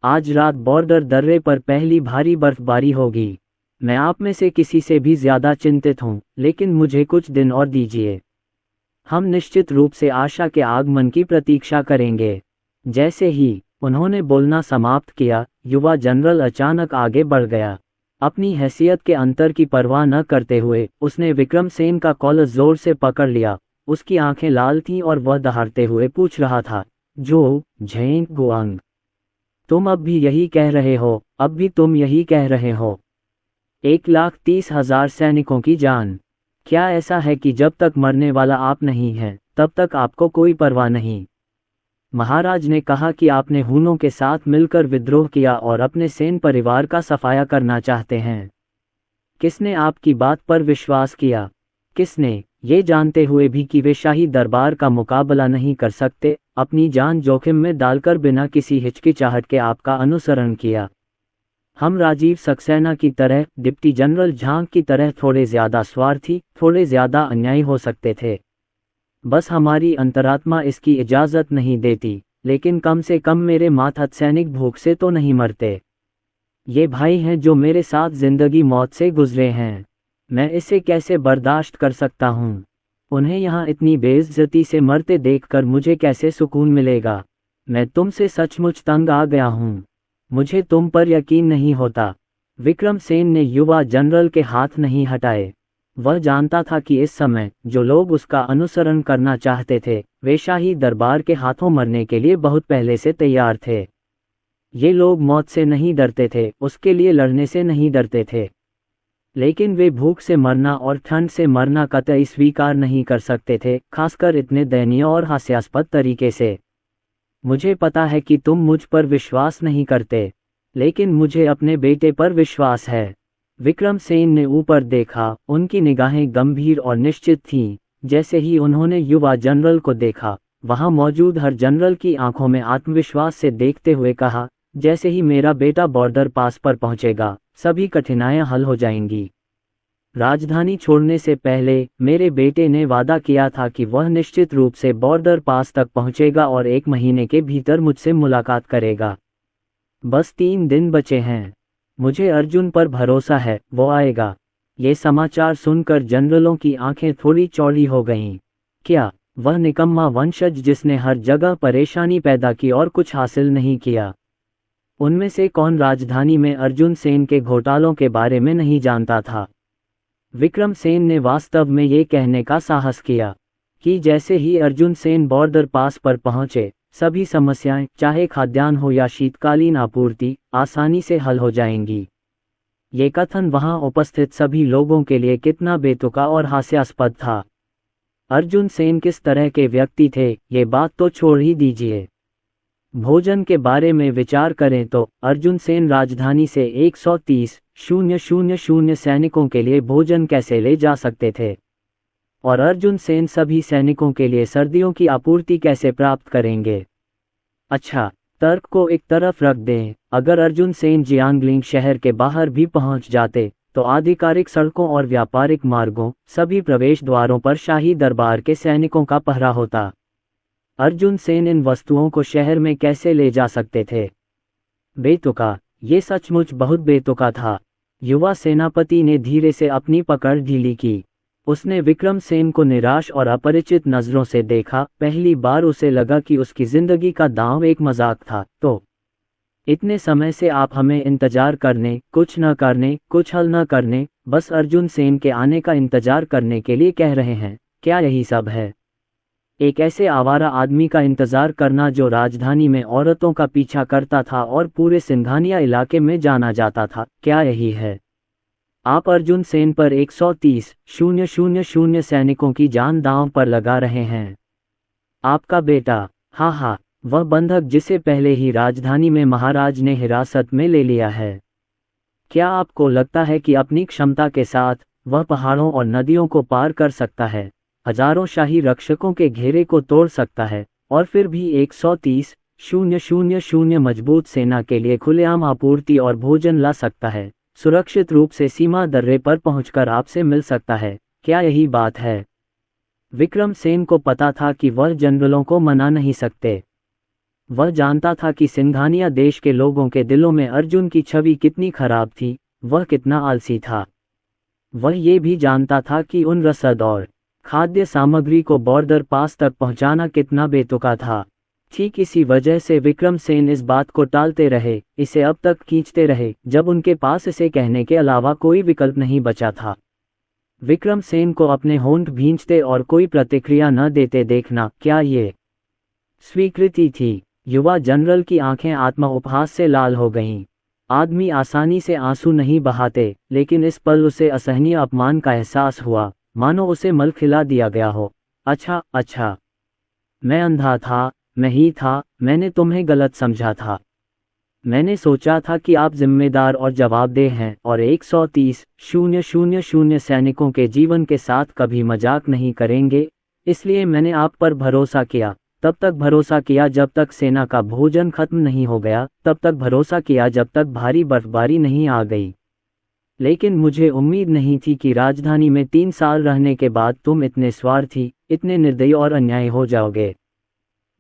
आज रात बॉर्डर दर्रे पर पहली भारी बर्फबारी होगी। मैं आप में से किसी से भी ज्यादा चिंतित हूं, लेकिन मुझे कुछ दिन और दीजिए। हम निश्चित रूप से आशा के आगमन की प्रतीक्षा करेंगे। जैसे ही उन्होंने बोलना समाप्त किया, युवा जनरल अचानक आगे बढ़ गया। अपनी हैसियत के अंतर की परवाह न करते हुए उसने विक्रम सेन का कॉलर जोर से पकड़ लिया। उसकी आंखें लाल थीं और वह दहाड़ते हुए पूछ रहा था, जो झेंग गुआंग, तुम अब भी यही कह रहे हो? अब भी तुम यही कह रहे हो? 1,30,000 सैनिकों की जान। क्या ऐसा है कि जब तक मरने वाला आप नहीं हैं, तब तक आपको कोई परवाह नहीं? महाराज ने कहा कि आपने हूनों के साथ मिलकर विद्रोह किया और अपने सेन परिवार का सफाया करना चाहते हैं। किसने आपकी बात पर विश्वास किया? किसने, ये जानते हुए भी कि वे शाही दरबार का मुकाबला नहीं कर सकते, अपनी जान जोखिम में डालकर बिना किसी हिचकिचाहट के आपका अनुसरण किया? हम राजीव सक्सेना की तरह, डिप्टी जनरल झांग की तरह थोड़े ज्यादा स्वार्थी, थोड़े ज्यादा अन्यायी हो सकते थे। बस हमारी अंतरात्मा इसकी इजाजत नहीं देती, लेकिन कम से कम मेरे मातहत सैनिक भूख से तो नहीं मरते। ये भाई हैं जो मेरे साथ जिंदगी मौत से गुजरे हैं। मैं इसे कैसे बर्दाश्त कर सकता हूँ? उन्हें यहाँ इतनी बेइज्जती से मरते देखकर मुझे कैसे सुकून मिलेगा। मैं तुमसे सचमुच तंग आ गया हूँ। मुझे तुम पर यकीन नहीं होता। विक्रमसेन ने युवा जनरल के हाथ नहीं हटाए। वह जानता था कि इस समय जो लोग उसका अनुसरण करना चाहते थे वे शाही दरबार के हाथों मरने के लिए बहुत पहले से तैयार थे। ये लोग मौत से नहीं डरते थे, उसके लिए लड़ने से नहीं डरते थे, लेकिन वे भूख से मरना और ठंड से मरना कतई स्वीकार नहीं कर सकते थे, खासकर इतने दयनीय और हास्यास्पद तरीके से। मुझे पता है कि तुम मुझ पर विश्वास नहीं करते, लेकिन मुझे अपने बेटे पर विश्वास है। विक्रमसेन ने ऊपर देखा, उनकी निगाहें गंभीर और निश्चित थीं। जैसे ही उन्होंने युवा जनरल को देखा, वहां मौजूद हर जनरल की आंखों में आत्मविश्वास से देखते हुए कहा, जैसे ही मेरा बेटा बॉर्डर पास पर पहुंचेगा, सभी कठिनाइयां हल हो जाएंगी। राजधानी छोड़ने से पहले मेरे बेटे ने वादा किया था कि वह निश्चित रूप से बॉर्डर पास तक पहुंचेगा और 1 महीने के भीतर मुझसे मुलाकात करेगा। बस 3 दिन बचे हैं। मुझे अर्जुन पर भरोसा है, वो आएगा। ये समाचार सुनकर जनरलों की आंखें थोड़ी चौड़ी हो गईं। क्या वह निकम्मा वंशज जिसने हर जगह परेशानी पैदा की और कुछ हासिल नहीं किया? उनमें से कौन राजधानी में अर्जुन सेन के घोटालों के बारे में नहीं जानता था? विक्रमसेन ने वास्तव में ये कहने का साहस किया कि जैसे ही अर्जुन सेन बॉर्डर पास पर पहुंचे, सभी समस्याएं, चाहे खाद्यान्न हो या शीतकालीन आपूर्ति, आसानी से हल हो जाएंगी। ये कथन वहां उपस्थित सभी लोगों के लिए कितना बेतुका और हास्यास्पद था। अर्जुन सेन किस तरह के व्यक्ति थे, ये बात तो छोड़ ही दीजिए। भोजन के बारे में विचार करें तो अर्जुन सेन राजधानी से 130,000 सैनिकों के लिए भोजन कैसे ले जा सकते थे, और अर्जुन सेन सभी सैनिकों के लिए सर्दियों की आपूर्ति कैसे प्राप्त करेंगे? अच्छा, तर्क को एक तरफ रख दें, अगर अर्जुन सेन जियांगलिंग शहर के बाहर भी पहुंच जाते तो आधिकारिक सड़कों और व्यापारिक मार्गों, सभी प्रवेश द्वारों पर शाही दरबार के सैनिकों का पहरा होता। अर्जुन सेन इन वस्तुओं को शहर में कैसे ले जा सकते थे? बेतुका, ये सचमुच बहुत बेतुका था। युवा सेनापति ने धीरे से अपनी पकड़ ढीली की। उसने विक्रमसेन को निराश और अपरिचित नजरों से देखा। पहली बार उसे लगा कि उसकी जिंदगी का दांव एक मजाक था। तो इतने समय से आप हमें इंतजार करने, कुछ न करने, कुछ हल न करने, बस अर्जुन सेन के आने का इंतजार करने के लिए कह रहे हैं, क्या यही सब है? एक ऐसे आवारा आदमी का इंतजार करना जो राजधानी में औरतों का पीछा करता था और पूरे सिंघानिया इलाके में जाना जाता था, क्या यही है? आप अर्जुन सेन पर 130,000 सैनिकों की जान दांव पर लगा रहे हैं। आपका बेटा, हाँ, वह बंधक जिसे पहले ही राजधानी में महाराज ने हिरासत में ले लिया है। क्या आपको लगता है कि अपनी क्षमता के साथ वह पहाड़ों और नदियों को पार कर सकता है, हजारों शाही रक्षकों के घेरे को तोड़ सकता है, और फिर भी 130,000 मजबूत सेना के लिए खुलेआम आपूर्ति और भोजन ला सकता है, सुरक्षित रूप से सीमा दर्रे पर पहुंचकर आपसे मिल सकता है? क्या यही बात है? विक्रमसेन को पता था कि वह जनरलों को मना नहीं सकते। वह जानता था कि सिंघानिया देश के लोगों के दिलों में अर्जुन की छवि कितनी खराब थी, वह कितना आलसी था। वह ये भी जानता था कि उन रसद और खाद्य सामग्री को बॉर्डर पास तक पहुंचाना कितना बेतुका था। ठीक इसी वजह से विक्रमसेन इस बात को टालते रहे, इसे अब तक खींचते रहे, जब उनके पास इसे कहने के अलावा कोई विकल्प नहीं बचा था। विक्रमसेन को अपने होंठ भींचते और कोई प्रतिक्रिया न देते देखना, क्या ये स्वीकृति थी? युवा जनरल की आंखें आत्मा उपहास से लाल हो गईं। आदमी आसानी से आंसू नहीं बहाते, लेकिन इस पल उसे असहनीय अपमान का एहसास हुआ, मानो उसे मल खिला दिया गया हो। अच्छा, मैं अंधा था, मैं ही था, मैंने तुम्हें गलत समझा था। मैंने सोचा था कि आप जिम्मेदार और जवाबदेह हैं और 130,000 सैनिकों के जीवन के साथ कभी मजाक नहीं करेंगे, इसलिए मैंने आप पर भरोसा किया। तब तक भरोसा किया जब तक सेना का भोजन खत्म नहीं हो गया, तब तक भरोसा किया जब तक भारी बर्फबारी नहीं आ गई। लेकिन मुझे उम्मीद नहीं थी कि राजधानी में 3 साल रहने के बाद तुम इतने स्वार्थी, इतने निर्दयी और अन्यायी हो जाओगे।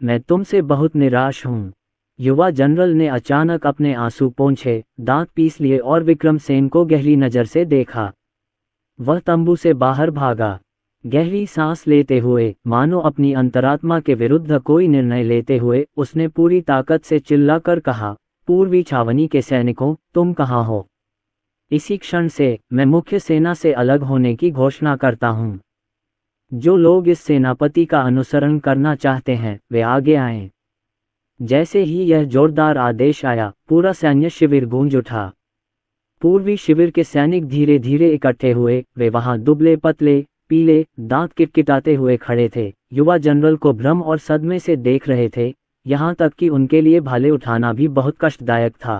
मैं तुमसे बहुत निराश हूँ। युवा जनरल ने अचानक अपने आंसू पोंछे, दांत पीस लिए और विक्रमसेन को गहरी नज़र से देखा। वह तंबू से बाहर भागा। गहरी सांस लेते हुए, मानो अपनी अंतरात्मा के विरुद्ध कोई निर्णय लेते हुए, उसने पूरी ताकत से चिल्लाकर कहा, पूर्वी छावनी के सैनिकों, तुम कहाँ हो? इसी क्षण से मैं मुख्य सेना से अलग होने की घोषणा करता हूँ। जो लोग इस सेनापति का अनुसरण करना चाहते हैं, वे आगे आएं। जैसे ही यह जोरदार आदेश आया, पूरा सैन्य शिविर गूंज उठा। पूर्वी शिविर के सैनिक धीरे धीरे इकट्ठे हुए। वे वहां दुबले पतले, पीले, दांत किटकिटाते हुए खड़े थे। युवा जनरल को भ्रम और सदमे से देख रहे थे, यहाँ तक कि उनके लिए भाले उठाना भी बहुत कष्टदायक था।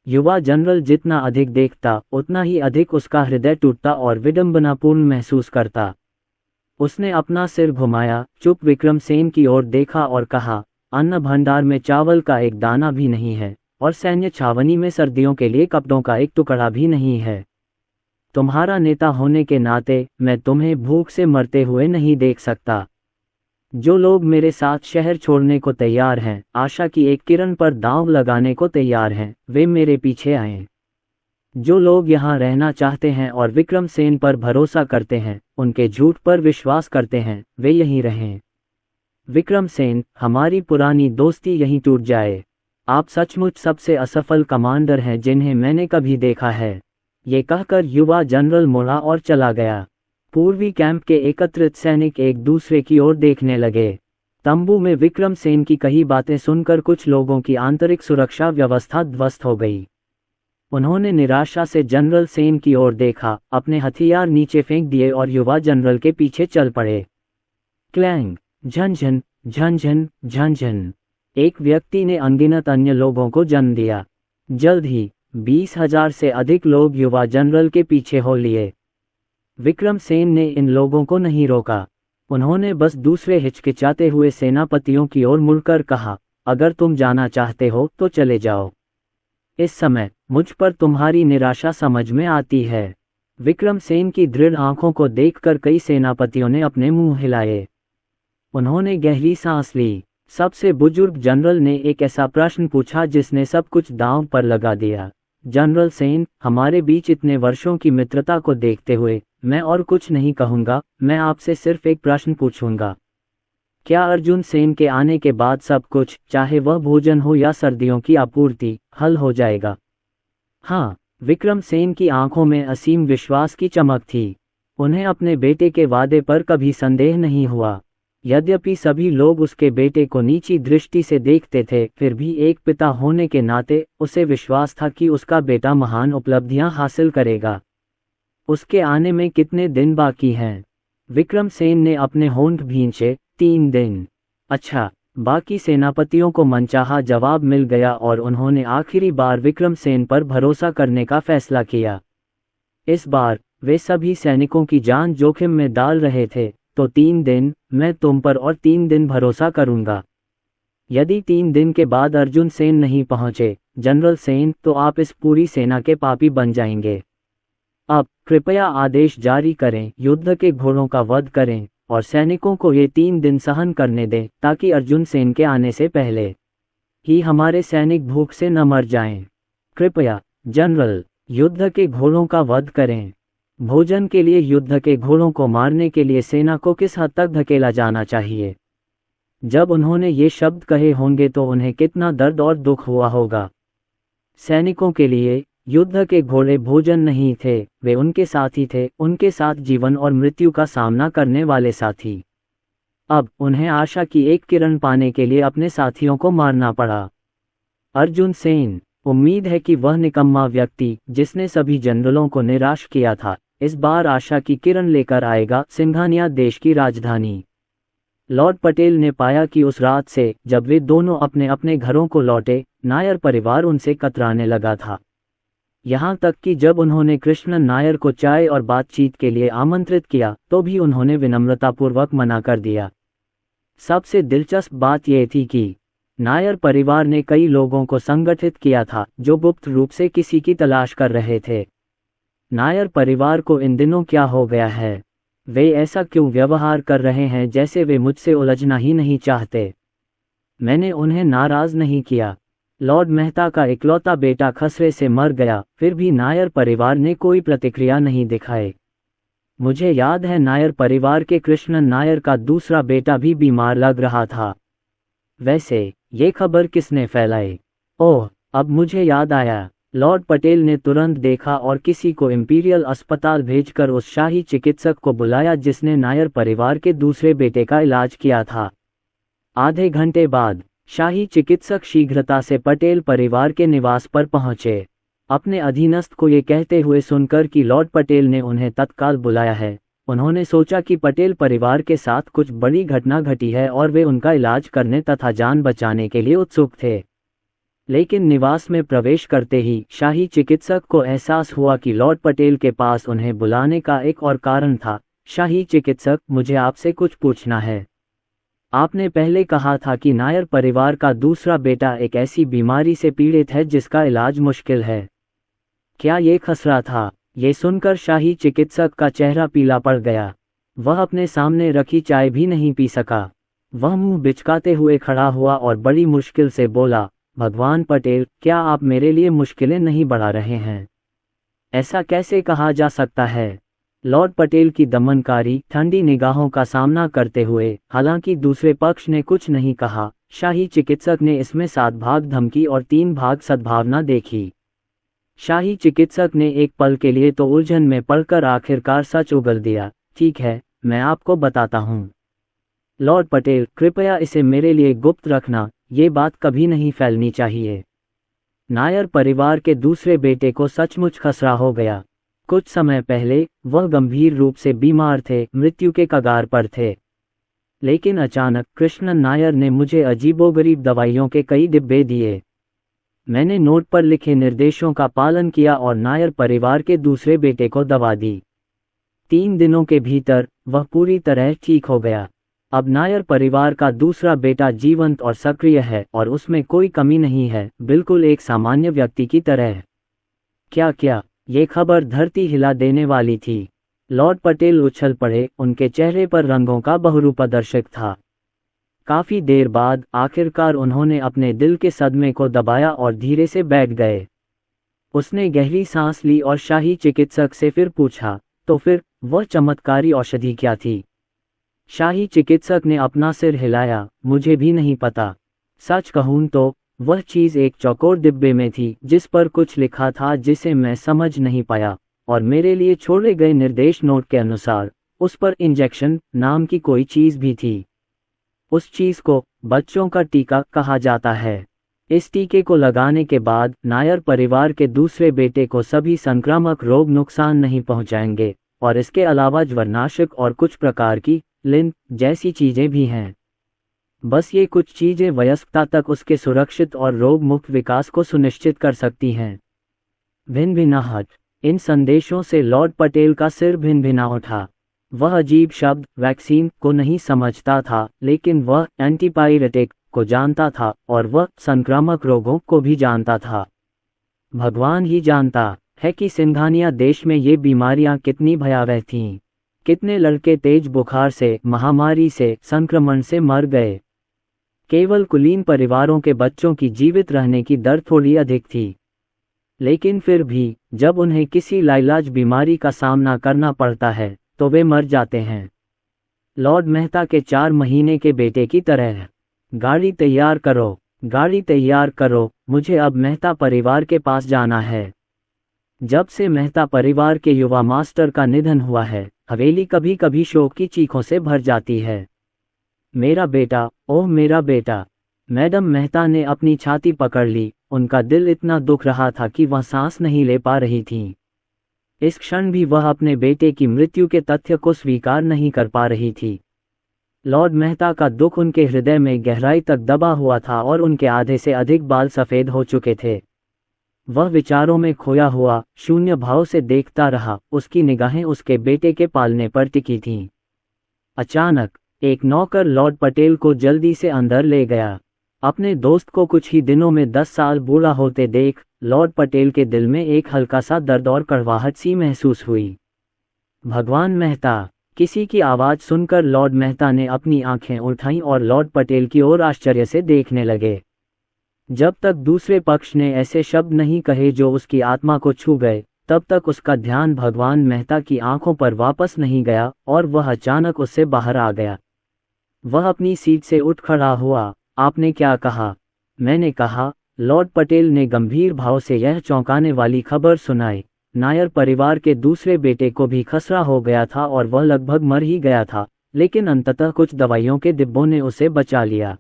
युवा जनरल जितना अधिक देखता, उतना ही अधिक उसका हृदय टूटता और विडंबनापूर्ण महसूस करता। उसने अपना सिर घुमाया, चुप विक्रमसेन की ओर देखा और कहा, अन्न भंडार में चावल का एक दाना भी नहीं है, और सैन्य छावनी में सर्दियों के लिए कपड़ों का एक टुकड़ा भी नहीं है। तुम्हारा नेता होने के नाते मैं तुम्हें भूख से मरते हुए नहीं देख सकता। जो लोग मेरे साथ शहर छोड़ने को तैयार हैं, आशा की एक किरण पर दांव लगाने को तैयार हैं, वे मेरे पीछे आएं। जो लोग यहाँ रहना चाहते हैं और विक्रमसेन पर भरोसा करते हैं, उनके झूठ पर विश्वास करते हैं, वे यहीं रहें। विक्रमसेन, हमारी पुरानी दोस्ती यहीं टूट जाए। आप सचमुच सबसे असफल कमांडर हैं जिन्हें मैंने कभी देखा है। ये कहकर युवा जनरल मुड़ा और चला गया। पूर्वी कैंप के एकत्रित सैनिक एक दूसरे की ओर देखने लगे। तंबू में विक्रमसेन की कही बातें सुनकर कुछ लोगों की आंतरिक सुरक्षा व्यवस्था ध्वस्त हो गई। उन्होंने निराशा से जनरल सेन की ओर देखा, अपने हथियार नीचे फेंक दिए और युवा जनरल के पीछे चल पड़े। क्लैंग, झंझन, झंझन, झंझन। एक व्यक्ति ने अनगिनत अन्य लोगों को जन्म दिया। जल्द ही 20,000 से अधिक लोग युवा जनरल के पीछे हो लिए। विक्रमसेन ने इन लोगों को नहीं रोका। उन्होंने बस दूसरे हिचकिचाते हुए सेनापतियों की ओर मुड़कर कहा, अगर तुम जाना चाहते हो तो चले जाओ। इस समय मुझ पर तुम्हारी निराशा समझ में आती है। विक्रमसेन की दृढ़ आंखों को देखकर कई सेनापतियों ने अपने मुंह हिलाए। उन्होंने गहरी सांस ली। सबसे बुजुर्ग जनरल ने एक ऐसा प्रश्न पूछा जिसने सब कुछ दांव पर लगा दिया। जनरल सेन, हमारे बीच इतने वर्षों की मित्रता को देखते हुए मैं और कुछ नहीं कहूँगा, मैं आपसे सिर्फ एक प्रश्न पूछूंगा। क्या अर्जुन सेन के आने के बाद सब कुछ, चाहे वह भोजन हो या सर्दियों की आपूर्ति, हल हो जाएगा? हाँ। विक्रमसेन की आंखों में असीम विश्वास की चमक थी। उन्हें अपने बेटे के वादे पर कभी संदेह नहीं हुआ। यद्यपि सभी लोग उसके बेटे को नीची दृष्टि से देखते थे, फिर भी एक पिता होने के नाते उसे विश्वास था कि उसका बेटा महान उपलब्धियां हासिल करेगा। उसके आने में कितने दिन बाकी हैं? विक्रमसेन ने अपने होंठ भींचे। 3 दिन। अच्छा। बाकी सेनापतियों को मनचाहा जवाब मिल गया और उन्होंने आखिरी बार विक्रमसेन पर भरोसा करने का फैसला किया। इस बार वे सभी सैनिकों की जान जोखिम में डाल रहे थे। तो 3 दिन, मैं तुम पर और 3 दिन भरोसा करूंगा। यदि 3 दिन के बाद अर्जुन सेन नहीं पहुंचे, जनरल सेन, तो आप इस पूरी सेना के पापी बन जाएंगे। अब कृपया आदेश जारी करें, युद्ध के घोड़ों का वध करें और सैनिकों को ये 3 दिन सहन करने दें, ताकि अर्जुन सेन के आने से पहले ही हमारे सैनिक भूख से न मर जाएं। कृपया जनरल, युद्ध के घोड़ों का वध करें। भोजन के लिए युद्ध के घोड़ों को मारने के लिए सेना को किस हद तक धकेला जाना चाहिए? जब उन्होंने ये शब्द कहे होंगे तो उन्हें कितना दर्द और दुख हुआ होगा। सैनिकों के लिए युद्ध के घोड़े भोजन नहीं थे, वे उनके साथी थे, उनके साथ जीवन और मृत्यु का सामना करने वाले साथी। अब उन्हें आशा की एक किरण पाने के लिए अपने साथियों को मारना पड़ा। अर्जुन सेन, उम्मीद है कि वह निकम्मा व्यक्ति जिसने सभी जनरलों को निराश किया था, इस बार आशा की किरण लेकर आएगा। सिंघानिया देश की राजधानी। लॉर्ड पटेल ने पाया कि उस रात से जब वे दोनों अपने अपने घरों को लौटे, नायर परिवार उनसे कतराने लगा था। यहाँ तक कि जब उन्होंने कृष्णन नायर को चाय और बातचीत के लिए आमंत्रित किया, तो भी उन्होंने विनम्रतापूर्वक मना कर दिया। सबसे दिलचस्प बात यह थी कि नायर परिवार ने कई लोगों को संगठित किया था जो गुप्त रूप से किसी की तलाश कर रहे थे। नायर परिवार को इन दिनों क्या हो गया है? वे ऐसा क्यों व्यवहार कर रहे हैं जैसे वे मुझसे उलझना ही नहीं चाहते? मैंने उन्हें नाराज नहीं किया। लॉर्ड मेहता का इकलौता बेटा खसरे से मर गया, फिर भी नायर परिवार ने कोई प्रतिक्रिया नहीं दिखाई। मुझे याद है नायर परिवार के कृष्णन नायर का दूसरा बेटा भी बीमार लग रहा था। वैसे ये खबर किसने फैलाई? ओह, अब मुझे याद आया। लॉर्ड पटेल ने तुरंत देखा और किसी को इंपीरियल अस्पताल भेजकर उस शाही चिकित्सक को बुलाया जिसने नायर परिवार के दूसरे बेटे का इलाज किया था। आधे घंटे बाद शाही चिकित्सक शीघ्रता से पटेल परिवार के निवास पर पहुंचे। अपने अधीनस्थ को ये कहते हुए सुनकर कि लॉर्ड पटेल ने उन्हें तत्काल बुलाया है, उन्होंने सोचा कि पटेल परिवार के साथ कुछ बड़ी घटना घटी है और वे उनका इलाज करने तथा जान बचाने के लिए उत्सुक थे। लेकिन निवास में प्रवेश करते ही शाही चिकित्सक को एहसास हुआ कि लॉर्ड पटेल के पास उन्हें बुलाने का एक और कारण था। शाही चिकित्सक, मुझे आपसे कुछ पूछना है। आपने पहले कहा था कि नायर परिवार का दूसरा बेटा एक ऐसी बीमारी से पीड़ित है जिसका इलाज मुश्किल है। क्या ये खसरा था? ये सुनकर शाही चिकित्सक का चेहरा पीला पड़ गया। वह अपने सामने रखी चाय भी नहीं पी सका। वह मुंह बिचकाते हुए खड़ा हुआ और बड़ी मुश्किल से बोला, भगवान पटेल, क्या आप मेरे लिए मुश्किलें नहीं बढ़ा रहे हैं? ऐसा कैसे कहा जा सकता है? लॉर्ड पटेल की दमनकारी ठंडी निगाहों का सामना करते हुए, हालांकि दूसरे पक्ष ने कुछ नहीं कहा, शाही चिकित्सक ने इसमें 7 भाग धमकी और 3 भाग सद्भावना देखी। शाही चिकित्सक ने एक पल के लिए तो उलझन में पड़कर आखिरकार सच उगल दिया, ठीक है, मैं आपको बताता हूँ। लॉर्ड पटेल, कृपया इसे मेरे लिए गुप्त रखना, ये बात कभी नहीं फैलनी चाहिए। नायर परिवार के दूसरे बेटे को सचमुच खसरा हो गया। कुछ समय पहले वह गंभीर रूप से बीमार थे, मृत्यु के कगार पर थे। लेकिन अचानक कृष्णन नायर ने मुझे अजीबोगरीब दवाइयों के कई डिब्बे दिए। मैंने नोट पर लिखे निर्देशों का पालन किया और नायर परिवार के दूसरे बेटे को दवा दी। 3 दिनों के भीतर वह पूरी तरह ठीक हो गया। अब नायर परिवार का दूसरा बेटा जीवंत और सक्रिय है और उसमें कोई कमी नहीं है, बिल्कुल एक सामान्य व्यक्ति की तरह। क्या ये खबर धरती हिला देने वाली थी। लॉर्ड पटेल उछल पड़े, उनके चेहरे पर रंगों का बहुरूपदर्शक था। काफी देर बाद आखिरकार उन्होंने अपने दिल के सदमे को दबाया और धीरे से बैठ गए। उसने गहरी सांस ली और शाही चिकित्सक से फिर पूछा, तो फिर वह चमत्कारी औषधि क्या थी? शाही चिकित्सक ने अपना सिर हिलाया, मुझे भी नहीं पता। सच कहूं तो वह चीज़ एक चौकोर डिब्बे में थी जिस पर कुछ लिखा था जिसे मैं समझ नहीं पाया, और मेरे लिए छोड़े गए निर्देश नोट के अनुसार उस पर इंजेक्शन नाम की कोई चीज़ भी थी। उस चीज़ को बच्चों का टीका कहा जाता है। इस टीके को लगाने के बाद नायर परिवार के दूसरे बेटे को सभी संक्रामक रोग नुकसान नहीं पहुंचाएंगे, और इसके अलावा ज्वरनाशक और कुछ प्रकार की लिन जैसी चीज़ें भी हैं। बस ये कुछ चीज़ें वयस्कता तक उसके सुरक्षित और रोग मुक्त विकास को सुनिश्चित कर सकती हैं। भिन्न-भिन्नाहट। इन संदेशों से लॉर्ड पटेल का सिर भिन्न-भिन्ना उठा। वह अजीब शब्द वैक्सीन को नहीं समझता था, लेकिन वह एंटीपायरेटिक को जानता था और वह संक्रामक रोगों को भी जानता था। भगवान ही जानता है कि सिंघानिया देश में ये बीमारियां कितनी भयावह थीं। कितने लड़के तेज बुखार से, महामारी से, संक्रमण से मर गए। केवल कुलीन परिवारों के बच्चों की जीवित रहने की दर थोड़ी अधिक थी, लेकिन फिर भी जब उन्हें किसी लाइलाज बीमारी का सामना करना पड़ता है तो वे मर जाते हैं। लॉर्ड मेहता के 4 महीने के बेटे की तरह। गाड़ी तैयार करो, गाड़ी तैयार करो, मुझे अब मेहता परिवार के पास जाना है। जब से मेहता परिवार के युवा मास्टर का निधन हुआ है, हवेली कभी कभी शोक की चीखों से भर जाती है। मेरा बेटा, ओह मेरा बेटा। मैडम मेहता ने अपनी छाती पकड़ ली, उनका दिल इतना दुख रहा था कि वह सांस नहीं ले पा रही थीं। इस क्षण भी वह अपने बेटे की मृत्यु के तथ्य को स्वीकार नहीं कर पा रही थी। लॉर्ड मेहता का दुख उनके हृदय में गहराई तक दबा हुआ था और उनके आधे से अधिक बाल सफ़ेद हो चुके थे। वह विचारों में खोया हुआ शून्य भाव से देखता रहा, उसकी निगाहें उसके बेटे के पालने पर टिकी थीं। अचानक एक नौकर लॉर्ड पटेल को जल्दी से अंदर ले गया। अपने दोस्त को कुछ ही दिनों में 10 साल बूढ़ा होते देख लॉर्ड पटेल के दिल में एक हल्का सा दर्द और कड़वाहट सी महसूस हुई। भगवान मेहता, किसी की आवाज़ सुनकर लॉर्ड मेहता ने अपनी आंखें उठाईं और लॉर्ड पटेल की ओर आश्चर्य से देखने लगे। जब तक दूसरे पक्ष ने ऐसे शब्द नहीं कहे जो उसकी आत्मा को छू गए, तब तक उसका ध्यान भगवान मेहता की आंखों पर वापस नहीं गया और वह अचानक उससे बाहर आ गया। वह अपनी सीट से उठ खड़ा हुआ। आपने क्या कहा? मैंने कहा। लॉर्ड पटेल ने गंभीर भाव से यह चौंकाने वाली खबर सुनाई। नायर परिवार के दूसरे बेटे को भी खसरा हो गया था और वह लगभग मर ही गया था, लेकिन अंततः कुछ दवाइयों के डिब्बों ने उसे बचा लिया।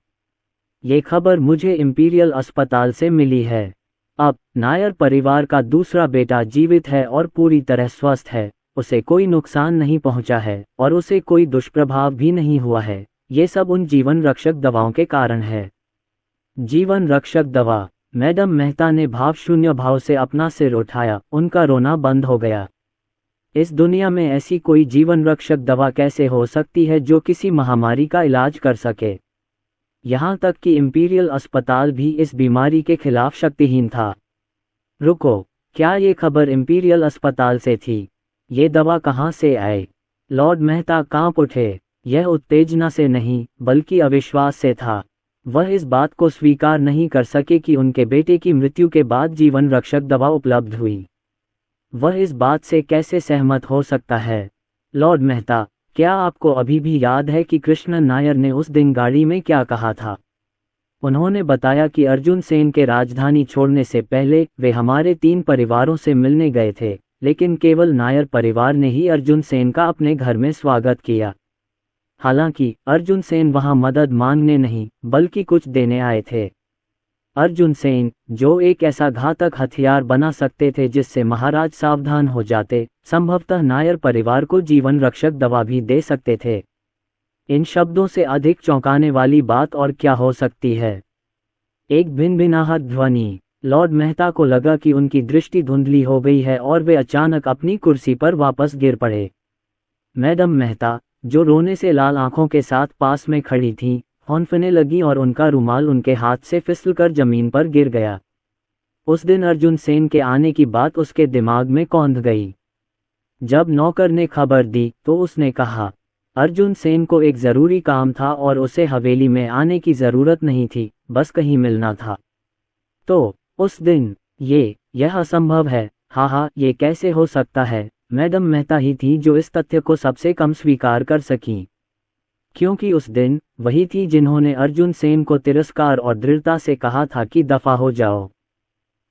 ये खबर मुझे इंपीरियल अस्पताल से मिली है। अब नायर परिवार का दूसरा बेटा जीवित है और पूरी तरह स्वस्थ है। उसे कोई नुकसान नहीं पहुंचा है और उसे कोई दुष्प्रभाव भी नहीं हुआ है। ये सब उन जीवन रक्षक दवाओं के कारण है। जीवन रक्षक दवा। मैडम मेहता ने भावशून्य भाव से अपना सिर उठाया। उनका रोना बंद हो गया। इस दुनिया में ऐसी कोई जीवन रक्षक दवा कैसे हो सकती है जो किसी महामारी का इलाज कर सके? यहाँ तक कि इंपीरियल अस्पताल भी इस बीमारी के खिलाफ शक्तिहीन था। रुको, क्या ये खबर इंपीरियल अस्पताल से थी? ये दवा कहाँ से आई? लॉर्ड मेहता कांप उठे। यह उत्तेजना से नहीं, बल्कि अविश्वास से था। वह इस बात को स्वीकार नहीं कर सके कि उनके बेटे की मृत्यु के बाद जीवन रक्षक दवा उपलब्ध हुई। वह इस बात से कैसे सहमत हो सकता है? लॉर्ड मेहता, क्या आपको अभी भी याद है कि कृष्णन नायर ने उस दिन गाड़ी में क्या कहा था? उन्होंने बताया कि अर्जुन सेन के राजधानी छोड़ने से पहले वे हमारे 3 परिवारों से मिलने गए थे, लेकिन केवल नायर परिवार ने ही अर्जुन सेन का अपने घर में स्वागत किया। हालांकि अर्जुन सेन वहां मदद मांगने नहीं, बल्कि कुछ देने आए थे। अर्जुन सेन, जो एक ऐसा घातक हथियार बना सकते थे जिससे महाराज सावधान हो जाते, संभवतः नायर परिवार को जीवन रक्षक दवा भी दे सकते थे। इन शब्दों से अधिक चौंकाने वाली बात और क्या हो सकती है? एक भिनभिनाहट ध्वनि। लॉर्ड मेहता को लगा कि उनकी दृष्टि धुंधली हो गई है और वे अचानक अपनी कुर्सी पर वापस गिर पड़े। मैडम मेहता, जो रोने से लाल आंखों के साथ पास में खड़ी थीं, हौंफने लगी और उनका रुमाल उनके हाथ से फिसलकर जमीन पर गिर गया। उस दिन अर्जुन सेन के आने की बात उसके दिमाग में कौंध गई। जब नौकर ने खबर दी तो उसने कहा, अर्जुन सेन को एक ज़रूरी काम था और उसे हवेली में आने की ज़रूरत नहीं थी, बस कहीं मिलना था। तो उस दिन यह असंभव है। हाँ, ये कैसे हो सकता है? मैडम मेहता ही थी जो इस तथ्य को सबसे कम स्वीकार कर सकी, क्योंकि उस दिन वही थी जिन्होंने अर्जुन सेन को तिरस्कार और दृढ़ता से कहा था कि दफा हो जाओ।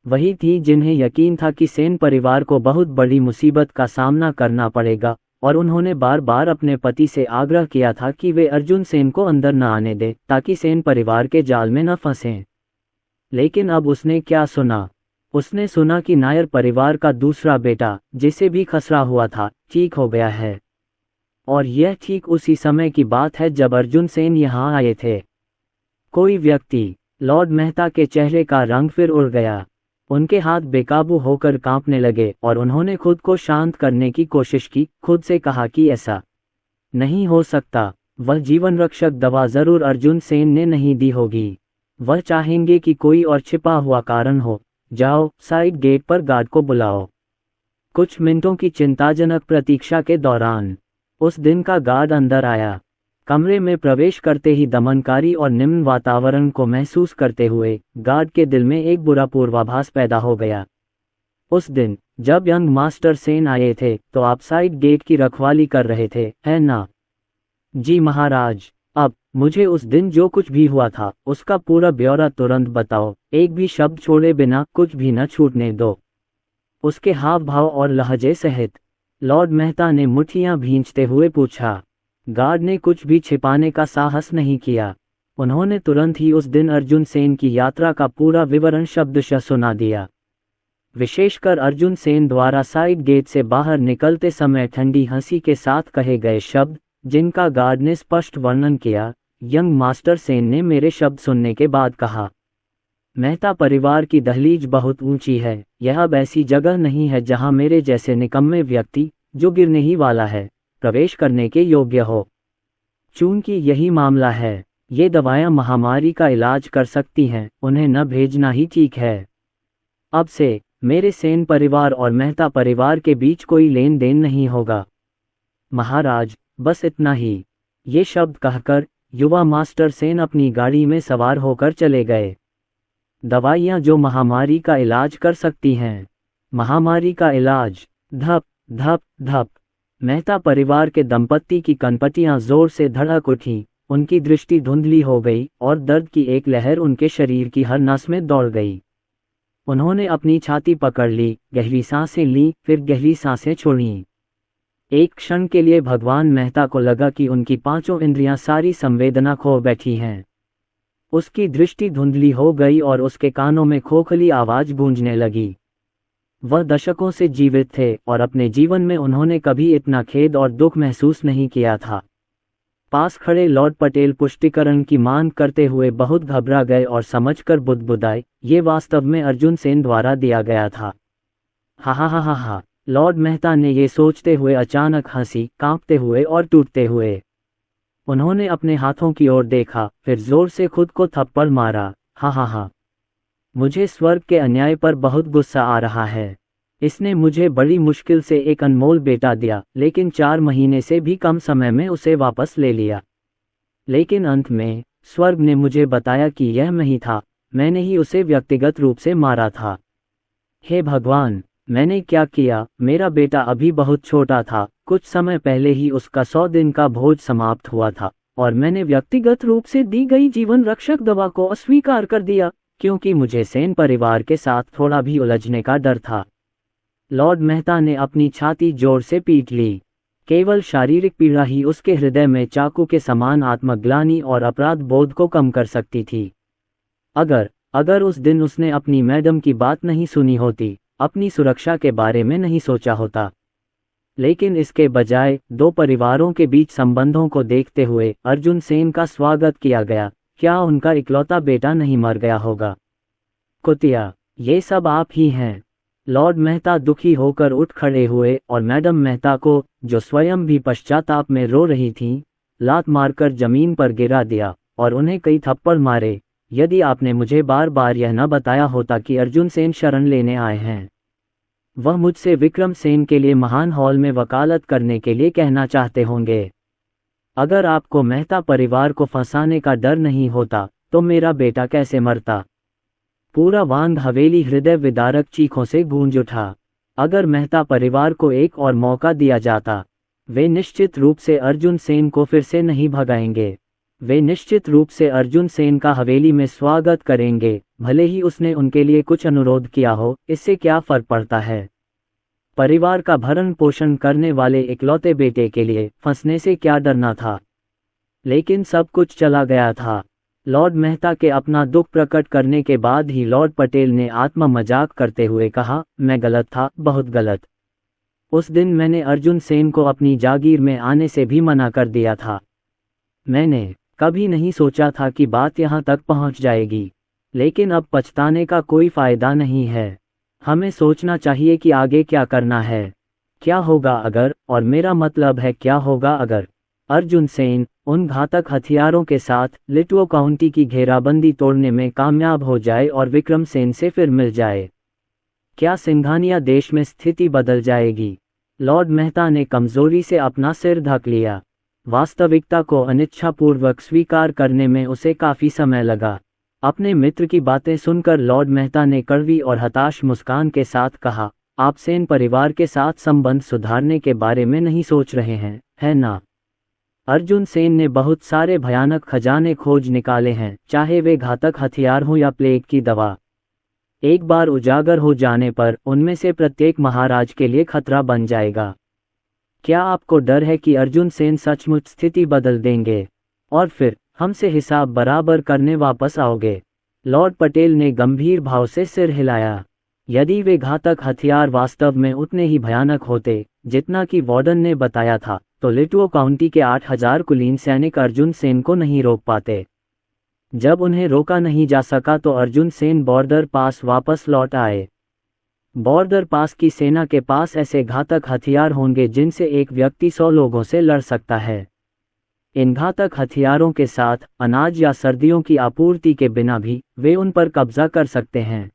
वही थी जिन्हें यकीन था कि सेन परिवार को बहुत बड़ी मुसीबत का सामना करना पड़ेगा, और उन्होंने बार बार अपने पति से आग्रह किया था कि वे अर्जुन सेन को अंदर न आने दें ताकि सेन परिवार के जाल में न फंसें। लेकिन अब उसने क्या सुना? उसने सुना कि नायर परिवार का दूसरा बेटा, जिसे भी खसरा हुआ था, ठीक हो गया है। और यह ठीक उसी समय की बात है जब अर्जुन सेन यहाँ आए थे। कोई व्यक्ति। लॉर्ड मेहता के चेहरे का रंग फिर उड़ गया। उनके हाथ बेकाबू होकर कांपने लगे और उन्होंने खुद को शांत करने की कोशिश की, खुद से कहा कि ऐसा नहीं हो सकता। वह जीवन रक्षक दवा जरूर अर्जुन सेन ने नहीं दी होगी। वह चाहेंगे कि कोई और छिपा हुआ कारण हो। जाओ, साइड गेट पर गार्ड को बुलाओ। कुछ मिनटों की चिंताजनक प्रतीक्षा के दौरान उस दिन का गार्ड अंदर आया। कमरे में प्रवेश करते ही दमनकारी और निम्न वातावरण को महसूस करते हुए गार्ड के दिल में एक बुरा पूर्वाभास पैदा हो गया। उस दिन जब यंग मास्टर सेन आए थे तो आप साइड गेट की रखवाली कर रहे थे, है ना? जी महाराज। अब मुझे उस दिन जो कुछ भी हुआ था उसका पूरा ब्यौरा तुरंत बताओ, एक भी शब्द छोड़े बिना, कुछ भी न छूटने दो। उसके हाव भाव और लहजे सहित लॉर्ड मेहता ने मुट्ठियां भींचते हुए पूछा। गार्ड ने कुछ भी छिपाने का साहस नहीं किया। उन्होंने तुरंत ही उस दिन अर्जुन सेन की यात्रा का पूरा विवरण शब्दशः सुना दिया। विशेषकर अर्जुन सेन द्वारा साइड गेट से बाहर निकलते समय ठंडी हंसी के साथ कहे गए शब्द, जिनका गार्ड ने स्पष्ट वर्णन किया। यंग मास्टर सेन ने मेरे शब्द सुनने के बाद कहा, मेहता परिवार की दहलीज बहुत ऊंची है। यह अब ऐसी जगह नहीं है जहां मेरे जैसे निकम्मे व्यक्ति, जो गिरने ही वाला है, प्रवेश करने के योग्य हो। चूंकि यही मामला है, ये दवाएं महामारी का इलाज कर सकती हैं, उन्हें न भेजना ही ठीक है। अब से मेरे सेन परिवार और मेहता परिवार के बीच कोई लेन देन नहीं होगा। महाराज, बस इतना ही। ये शब्द कहकर युवा मास्टर सेन अपनी गाड़ी में सवार होकर चले गए। दवाइयाँ जो महामारी का इलाज कर सकती हैं। महामारी का इलाज। धप धप धप। मेहता परिवार के दंपत्ति की कनपटियां जोर से धड़क उठीं, उनकी दृष्टि धुंधली हो गई और दर्द की एक लहर उनके शरीर की हर नस में दौड़ गई। उन्होंने अपनी छाती पकड़ ली, गहरी सांसें लीं, फिर गहरी सांसें छोड़ीं। एक क्षण के लिए भगवान मेहता को लगा कि उनकी पांचों इंद्रियां सारी संवेदना खो बैठी हैं। उसकी दृष्टि धुंधली हो गई और उसके कानों में खोखली आवाज गूंजने लगी। वह दशकों से जीवित थे और अपने जीवन में उन्होंने कभी इतना खेद और दुख महसूस नहीं किया था। पास खड़े लॉर्ड पटेल पुष्टिकरण की मांग करते हुए बहुत घबरा गए और समझकर बुदबुदाए, ये वास्तव में अर्जुन सेन द्वारा दिया गया था। हा हा हा हा हा। लॉर्ड मेहता ने ये सोचते हुए अचानक हंसी, कांपते हुए और टूटते हुए। उन्होंने अपने हाथों की ओर देखा, फिर जोर से खुद को थप्पड़ मारा। हा हा हा। मुझे स्वर्ग के अन्याय पर बहुत गुस्सा आ रहा है। इसने मुझे बड़ी मुश्किल से एक अनमोल बेटा दिया, लेकिन 4 महीने से भी कम समय में उसे वापस ले लिया। लेकिन अंत में स्वर्ग ने मुझे बताया कि यह मैं ही था, मैंने ही उसे व्यक्तिगत रूप से मारा था। हे भगवान, मैंने क्या किया? मेरा बेटा अभी बहुत छोटा था, कुछ समय पहले ही उसका 100 दिन का भोज समाप्त हुआ था और मैंने व्यक्तिगत रूप से दी गई जीवन रक्षक दवा को अस्वीकार कर दिया, क्योंकि मुझे सेन परिवार के साथ थोड़ा भी उलझने का डर था। लॉर्ड मेहता ने अपनी छाती जोर से पीट ली। केवल शारीरिक पीड़ा ही उसके हृदय में चाकू के समान आत्मग्लानि और अपराध बोध को कम कर सकती थी। अगर उस दिन उसने अपनी मैडम की बात नहीं सुनी होती, अपनी सुरक्षा के बारे में नहीं सोचा होता। लेकिन इसके बजाय 2 परिवारों के बीच संबंधों को देखते हुए अर्जुन सेन का स्वागत किया गया। क्या उनका इकलौता बेटा नहीं मर गया होगा? कुतिया, ये सब आप ही हैं। लॉर्ड मेहता दुखी होकर उठ खड़े हुए और मैडम मेहता को, जो स्वयं भी पश्चाताप में रो रही थीं, लात मारकर जमीन पर गिरा दिया और उन्हें कई थप्पड़ मारे। यदि आपने मुझे बार बार यह न बताया होता कि अर्जुन सेन शरण लेने आए हैं, वह मुझसे विक्रम सेन के लिए महान हॉल में वकालत करने के लिए कहना चाहते होंगे। अगर आपको मेहता परिवार को फंसाने का डर नहीं होता तो मेरा बेटा कैसे मरता? पूरा वांग हवेली हृदय विदारक चीखों से गूंज उठा। अगर मेहता परिवार को एक और मौका दिया जाता, वे निश्चित रूप से अर्जुन सेन को फिर से नहीं भगाएंगे। वे निश्चित रूप से अर्जुन सेन का हवेली में स्वागत करेंगे, भले ही उसने उनके लिए कुछ अनुरोध किया हो। इससे क्या फर्क पड़ता है? परिवार का भरण पोषण करने वाले इकलौते बेटे के लिए फंसने से क्या डरना था? लेकिन सब कुछ चला गया था। लॉर्ड मेहता के अपना दुख प्रकट करने के बाद ही लॉर्ड पटेल ने आत्म मजाक करते हुए कहा, मैं गलत था, बहुत गलत। उस दिन मैंने अर्जुन सेन को अपनी जागीर में आने से भी मना कर दिया था। मैंने कभी नहीं सोचा था कि बात यहाँ तक पहुँच जाएगी, लेकिन अब पछताने का कोई फायदा नहीं है। हमें सोचना चाहिए कि आगे क्या करना है। क्या होगा अगर, और मेरा मतलब है क्या होगा अगर अर्जुन सेन उन घातक हथियारों के साथ लिटुओ काउंटी की घेराबंदी तोड़ने में कामयाब हो जाए और विक्रम सेन से फिर मिल जाए? क्या सिंघानिया देश में स्थिति बदल जाएगी? लॉर्ड मेहता ने कमजोरी से अपना सिर ढक लिया। वास्तविकता को अनिच्छापूर्वक स्वीकार करने में उसे काफी समय लगा। अपने मित्र की बातें सुनकर लॉर्ड मेहता ने कड़वी और हताश मुस्कान के साथ कहा, आप सेन परिवार के साथ संबंध सुधारने के बारे में नहीं सोच रहे हैं, है ना? अर्जुन सेन ने बहुत सारे भयानक खजाने खोज निकाले हैं, चाहे वे घातक हथियार हों या प्लेग की दवा। एक बार उजागर हो जाने पर उनमें से प्रत्येक महाराज के लिए खतरा बन जाएगा। क्या आपको डर है कि अर्जुन सेन सचमुच स्थिति बदल देंगे और फिर हमसे हिसाब बराबर करने वापस आओगे? लॉर्ड पटेल ने गंभीर भाव से सिर हिलाया। यदि वे घातक हथियार वास्तव में उतने ही भयानक होते जितना कि वार्डन ने बताया था, तो लिटुओ काउंटी के 8000 कुलीन सैनिक अर्जुन सेन को नहीं रोक पाते। जब उन्हें रोका नहीं जा सका तो अर्जुन सेन बॉर्डर पास वापस लौट आए। बॉर्डर पास की सेना के पास ऐसे घातक हथियार होंगे जिनसे एक व्यक्ति 100 लोगों से लड़ सकता है। इन घातक हथियारों के साथ अनाज या सर्दियों की आपूर्ति के बिना भी वे उन पर कब्जा कर सकते हैं।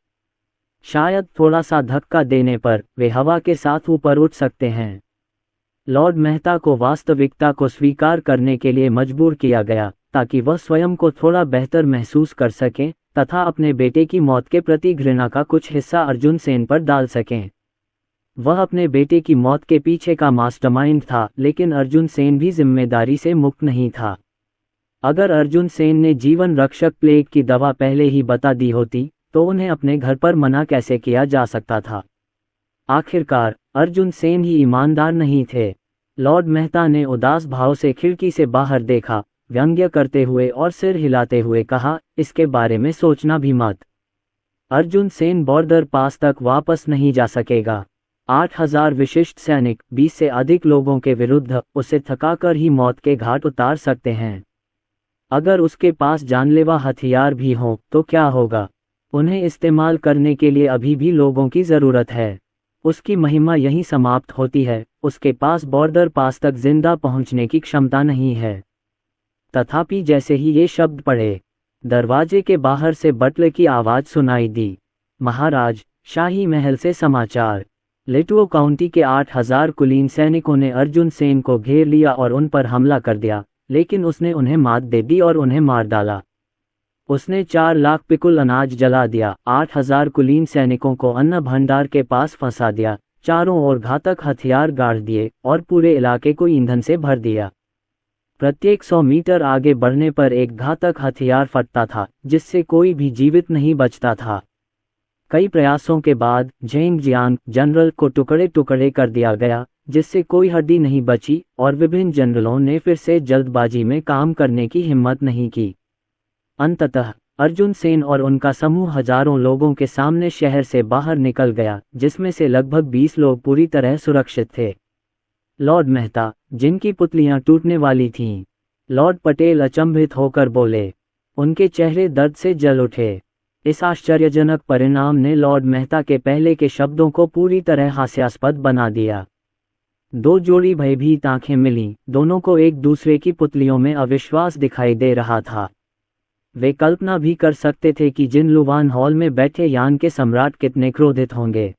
शायद थोड़ा सा धक्का देने पर वे हवा के साथ ऊपर उठ सकते हैं। लॉर्ड मेहता को वास्तविकता को स्वीकार करने के लिए मजबूर किया गया ताकि वह स्वयं को थोड़ा बेहतर महसूस कर सकें तथा अपने बेटे की मौत के प्रति घृणा का कुछ हिस्सा अर्जुन सेन पर डाल सकें। वह अपने बेटे की मौत के पीछे का मास्टरमाइंड था, लेकिन अर्जुन सेन भी जिम्मेदारी से मुक्त नहीं था। अगर अर्जुन सेन ने जीवन रक्षक प्लेग की दवा पहले ही बता दी होती तो उन्हें अपने घर पर मना कैसे किया जा सकता था। आखिरकार अर्जुन सेन ही ईमानदार नहीं थे। लॉर्ड मेहता ने उदास भाव से खिड़की से बाहर देखा, व्यंग्य करते हुए और सिर हिलाते हुए कहा, इसके बारे में सोचना भी मत। अर्जुन सेन बॉर्डर पास तक वापस नहीं जा सकेगा। 8000 विशिष्ट सैनिक 20 से अधिक लोगों के विरुद्ध उसे थकाकर ही मौत के घाट उतार सकते हैं। अगर उसके पास जानलेवा हथियार भी हों तो क्या होगा? उन्हें इस्तेमाल करने के लिए अभी भी लोगों की ज़रूरत है। उसकी महिमा यहीं समाप्त होती है। उसके पास बॉर्डर पास तक जिंदा पहुंचने की क्षमता नहीं है। तथापि जैसे ही ये शब्द पढ़े, दरवाजे के बाहर से बटलर की आवाज़ सुनाई दी, महाराज, शाही महल से समाचार। लेटुओ काउंटी के 8000 कुलीन सैनिकों ने अर्जुन सेन को घेर लिया और उन पर हमला कर दिया, लेकिन उसने उन्हें मात दे दी और उन्हें मार डाला। उसने 4 लाख पिकुल अनाज जला दिया, 8000 कुलीन सैनिकों को अन्न भंडार के पास फंसा दिया, चारों ओर घातक हथियार गाड़ दिए और पूरे इलाके को ईंधन से भर दिया। प्रत्येक 100 मीटर आगे बढ़ने पर एक घातक हथियार फटता था, जिससे कोई भी जीवित नहीं बचता था। कई प्रयासों के बाद झेंग जियांग जनरल को टुकड़े टुकड़े कर दिया गया, जिससे कोई हड्डी नहीं बची और विभिन्न जनरलों ने फिर से जल्दबाजी में काम करने की हिम्मत नहीं की। अंततः अर्जुन सेन और उनका समूह हजारों लोगों के सामने शहर से बाहर निकल गया, जिसमें से लगभग 20 लोग पूरी तरह सुरक्षित थे। लॉर्ड मेहता, जिनकी पुतलियां टूटने वाली थीं, लॉर्ड पटेल अचंभित होकर बोले। उनके चेहरे दर्द से जल उठे। इस आश्चर्यजनक परिणाम ने लॉर्ड मेहता के पहले के शब्दों को पूरी तरह हास्यास्पद बना दिया। 2 जोड़ी भयभीत आंखें मिलीं, दोनों को एक दूसरे की पुतलियों में अविश्वास दिखाई दे रहा था। वे कल्पना भी कर सकते थे कि जिन लुवान हॉल में बैठे यान के सम्राट कितने क्रोधित होंगे।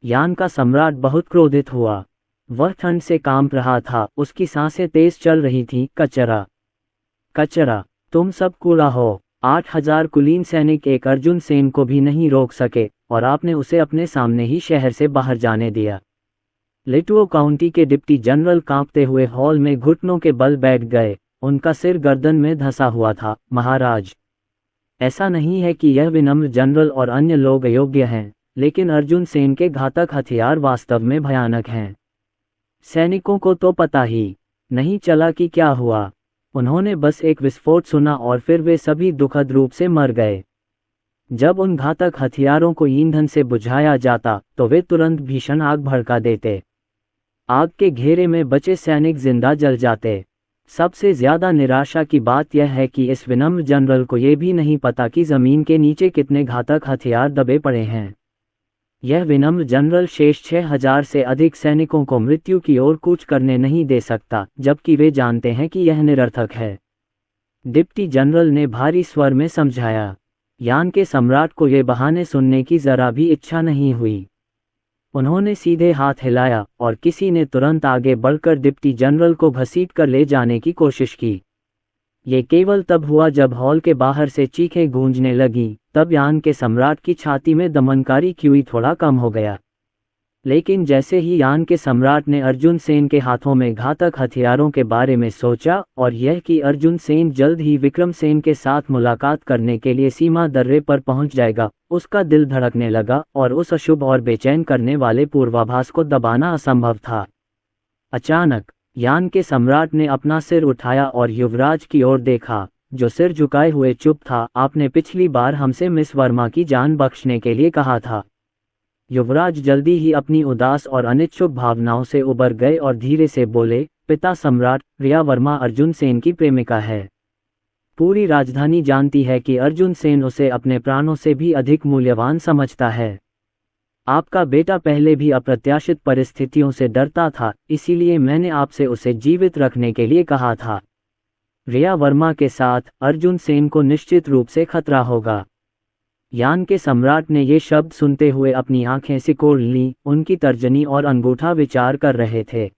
यान का सम्राट बहुत क्रोधित हुआ। वह ठंड से कांप रहा था, उसकी सांसें तेज चल रही थीं। कचरा, कचरा, तुम सब कूड़ा हो। 8000 कुलीन सैनिक एक अर्जुन सेन को भी नहीं रोक सके और आपने उसे अपने सामने ही शहर से बाहर जाने दिया। लेटुओ काउंटी के डिप्टी जनरल कांपते हुए हॉल में घुटनों के बल बैठ गए। उनका सिर गर्दन में धंसा हुआ था। महाराज, ऐसा नहीं है कि यह विनम्र जनरल और अन्य लोग अयोग्य हैं, लेकिन अर्जुन सेन के घातक हथियार वास्तव में भयानक हैं। सैनिकों को तो पता ही नहीं चला कि क्या हुआ। उन्होंने बस एक विस्फोट सुना और फिर वे सभी दुखद रूप से मर गए। जब उन घातक हथियारों को ईंधन से बुझाया जाता तो वे तुरंत भीषण आग भड़का देते। आग के घेरे में बचे सैनिक जिंदा जल जाते। सबसे ज्यादा निराशा की बात यह है कि इस विनम्र जनरल को यह भी नहीं पता कि जमीन के नीचे कितने घातक हथियार दबे पड़े हैं। यह विनम्र जनरल शेष 6000 से अधिक सैनिकों को मृत्यु की ओर कूच करने नहीं दे सकता, जबकि वे जानते हैं कि यह निरर्थक है। डिप्टी जनरल ने भारी स्वर में समझाया। यान के सम्राट को ये बहाने सुनने की जरा भी इच्छा नहीं हुई। उन्होंने सीधे हाथ हिलाया और किसी ने तुरंत आगे बढ़कर डिप्टी जनरल को घसीट कर ले जाने की कोशिश की। ये केवल तब हुआ जब हॉल के बाहर से चीखें गूंजने लगीं। तब यान के सम्राट की छाती में दमनकारी क्यूई थोड़ा कम हो गया। लेकिन जैसे ही यान के सम्राट ने अर्जुन सेन के हाथों में घातक हथियारों के बारे में सोचा और यह कि अर्जुन सेन जल्द ही विक्रम सेन के साथ मुलाकात करने के लिए सीमा दर्रे पर पहुंच जाएगा, उसका दिल धड़कने लगा और उस अशुभ और बेचैन करने वाले पूर्वाभास को दबाना असंभव था। अचानक यान के सम्राट ने अपना सिर उठाया और युवराज की ओर देखा, जो सिर झुकाए हुए चुप था। आपने पिछली बार हमसे मिस वर्मा की जान बख्शने के लिए कहा था। युवराज जल्दी ही अपनी उदास और अनिच्छुक भावनाओं से उबर गए और धीरे से बोले, पिता सम्राट, रिया वर्मा अर्जुन सेन की प्रेमिका है। पूरी राजधानी जानती है कि अर्जुन सेन उसे अपने प्राणों से भी अधिक मूल्यवान समझता है। आपका बेटा पहले भी अप्रत्याशित परिस्थितियों से डरता था, इसीलिए मैंने आपसे उसे जीवित रखने के लिए कहा था। रिया वर्मा के साथ अर्जुन सेन को निश्चित रूप से खतरा होगा। यान के सम्राट ने ये शब्द सुनते हुए अपनी आंखें सिकोड़ लीं। उनकी तर्जनी और अंगूठा विचार कर रहे थे।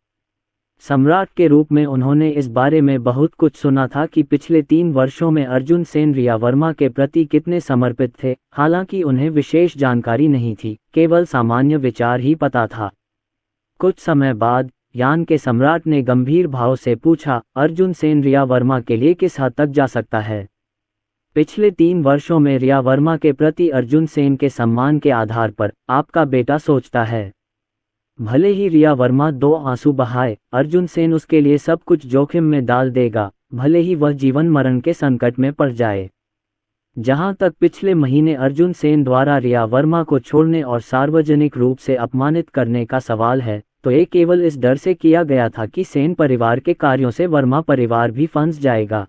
सम्राट के रूप में उन्होंने इस बारे में बहुत कुछ सुना था कि पिछले 3 वर्षों में अर्जुन सेन रिया वर्मा के प्रति कितने समर्पित थे। हालांकि उन्हें विशेष जानकारी नहीं थी, केवल सामान्य विचार ही पता था। कुछ समय बाद यान के सम्राट ने गंभीर भाव से पूछा, अर्जुन सेन रिया वर्मा के लिए किस हद तक जा सकता है? पिछले 3 वर्षों में रिया वर्मा के प्रति अर्जुन सेन के सम्मान के आधार पर आपका बेटा सोचता है। भले ही रिया वर्मा 2 आंसू बहाए, अर्जुन सेन उसके लिए सब कुछ जोखिम में डाल देगा, भले ही वह जीवन मरण के संकट में पड़ जाए। जहां तक पिछले महीने अर्जुन सेन द्वारा रिया वर्मा को छोड़ने और सार्वजनिक रूप से अपमानित करने का सवाल है, तो ये केवल इस डर से किया गया था कि सेन परिवार के कार्यों से वर्मा परिवार भी फंस जाएगा।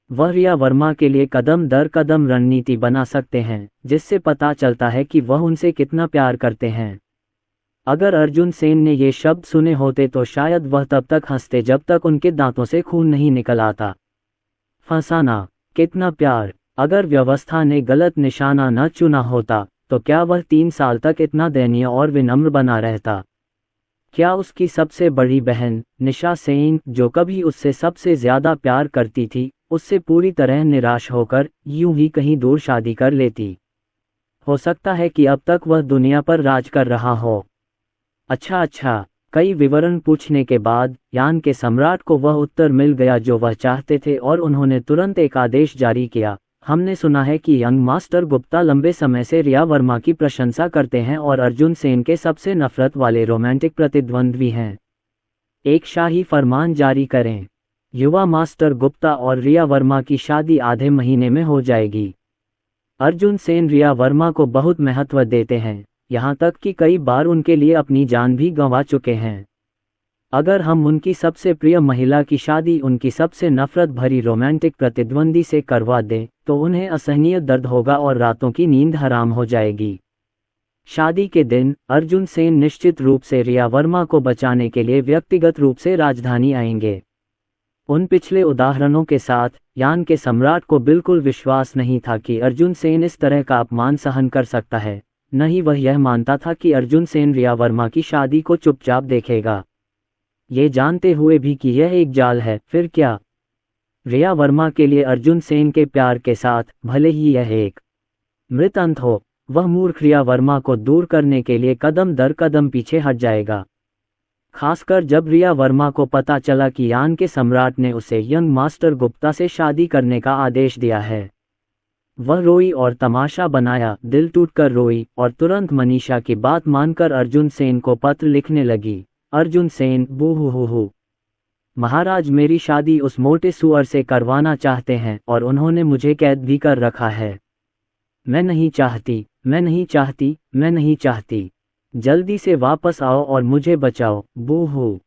वह रिया वर्मा के लिए कदम दर कदम रणनीति बना सकते हैं, जिससे पता चलता है कि वह उनसे कितना प्यार करते हैं। अगर अर्जुन सेन ने ये शब्द सुने होते तो शायद वह तब तक हंसते जब तक उनके दांतों से खून नहीं निकल आता। फंसाना, कितना प्यार! अगर व्यवस्था ने गलत निशाना न चुना होता तो क्या वह 3 साल तक इतना दयनीय और विनम्र बना रहता? क्या उसकी सबसे बड़ी बहन निशा सेन, जो कभी उससे सबसे ज्यादा प्यार करती थी, उससे पूरी तरह निराश होकर यूं ही कहीं दूर शादी कर लेती? हो सकता है कि अब तक वह दुनिया पर राज कर रहा हो। अच्छा, कई विवरण पूछने के बाद यान के सम्राट को वह उत्तर मिल गया जो वह चाहते थे और उन्होंने तुरंत एक आदेश जारी किया। हमने सुना है कि यंग मास्टर गुप्ता लंबे समय से रिया वर्मा की प्रशंसा करते हैं और अर्जुन सेन के सबसे नफरत वाले रोमांटिक प्रतिद्वंद्वी हैं। एक शाही फरमान जारी करें। युवा मास्टर गुप्ता और रिया वर्मा की शादी आधे महीने में हो जाएगी। अर्जुन सेन रिया वर्मा को बहुत महत्व देते हैं, यहाँ तक कि कई बार उनके लिए अपनी जान भी गंवा चुके हैं। अगर हम उनकी सबसे प्रिय महिला की शादी उनकी सबसे नफरत भरी रोमांटिक प्रतिद्वंदी से करवा दें तो उन्हें असहनीय दर्द होगा और रातों की नींद हराम हो जाएगी। शादी के दिन अर्जुन सेन निश्चित रूप से रिया वर्मा को बचाने के लिए व्यक्तिगत रूप से राजधानी आएंगे। उन पिछले उदाहरणों के साथ यान के सम्राट को बिल्कुल विश्वास नहीं था कि अर्जुन सेन इस तरह का अपमान सहन कर सकता है। न ही वह यह मानता था कि अर्जुन सेन रिया वर्मा की शादी को चुपचाप देखेगा। ये जानते हुए भी कि यह एक जाल है, फिर क्या? रिया वर्मा के लिए अर्जुन सेन के प्यार के साथ, भले ही यह एक मृत अंत हो, वह मूर्ख रिया वर्मा को दूर करने के लिए कदम दर कदम पीछे हट जाएगा। खासकर जब रिया वर्मा को पता चला कि यान के सम्राट ने उसे यंग मास्टर गुप्ता से शादी करने का आदेश दिया है। वह रोई और तमाशा बनाया, दिल टूटकर रोई और तुरंत मनीषा की बात मानकर अर्जुन सेन को पत्र लिखने लगी। अर्जुन सेन, बूहू, महाराज मेरी शादी उस मोटे सुअर से करवाना चाहते हैं और उन्होंने मुझे कैद भी कर रखा है। मैं नहीं चाहती, मैं नहीं चाहती, मैं नहीं चाहती। जल्दी से वापस आओ और मुझे बचाओ, बूहू।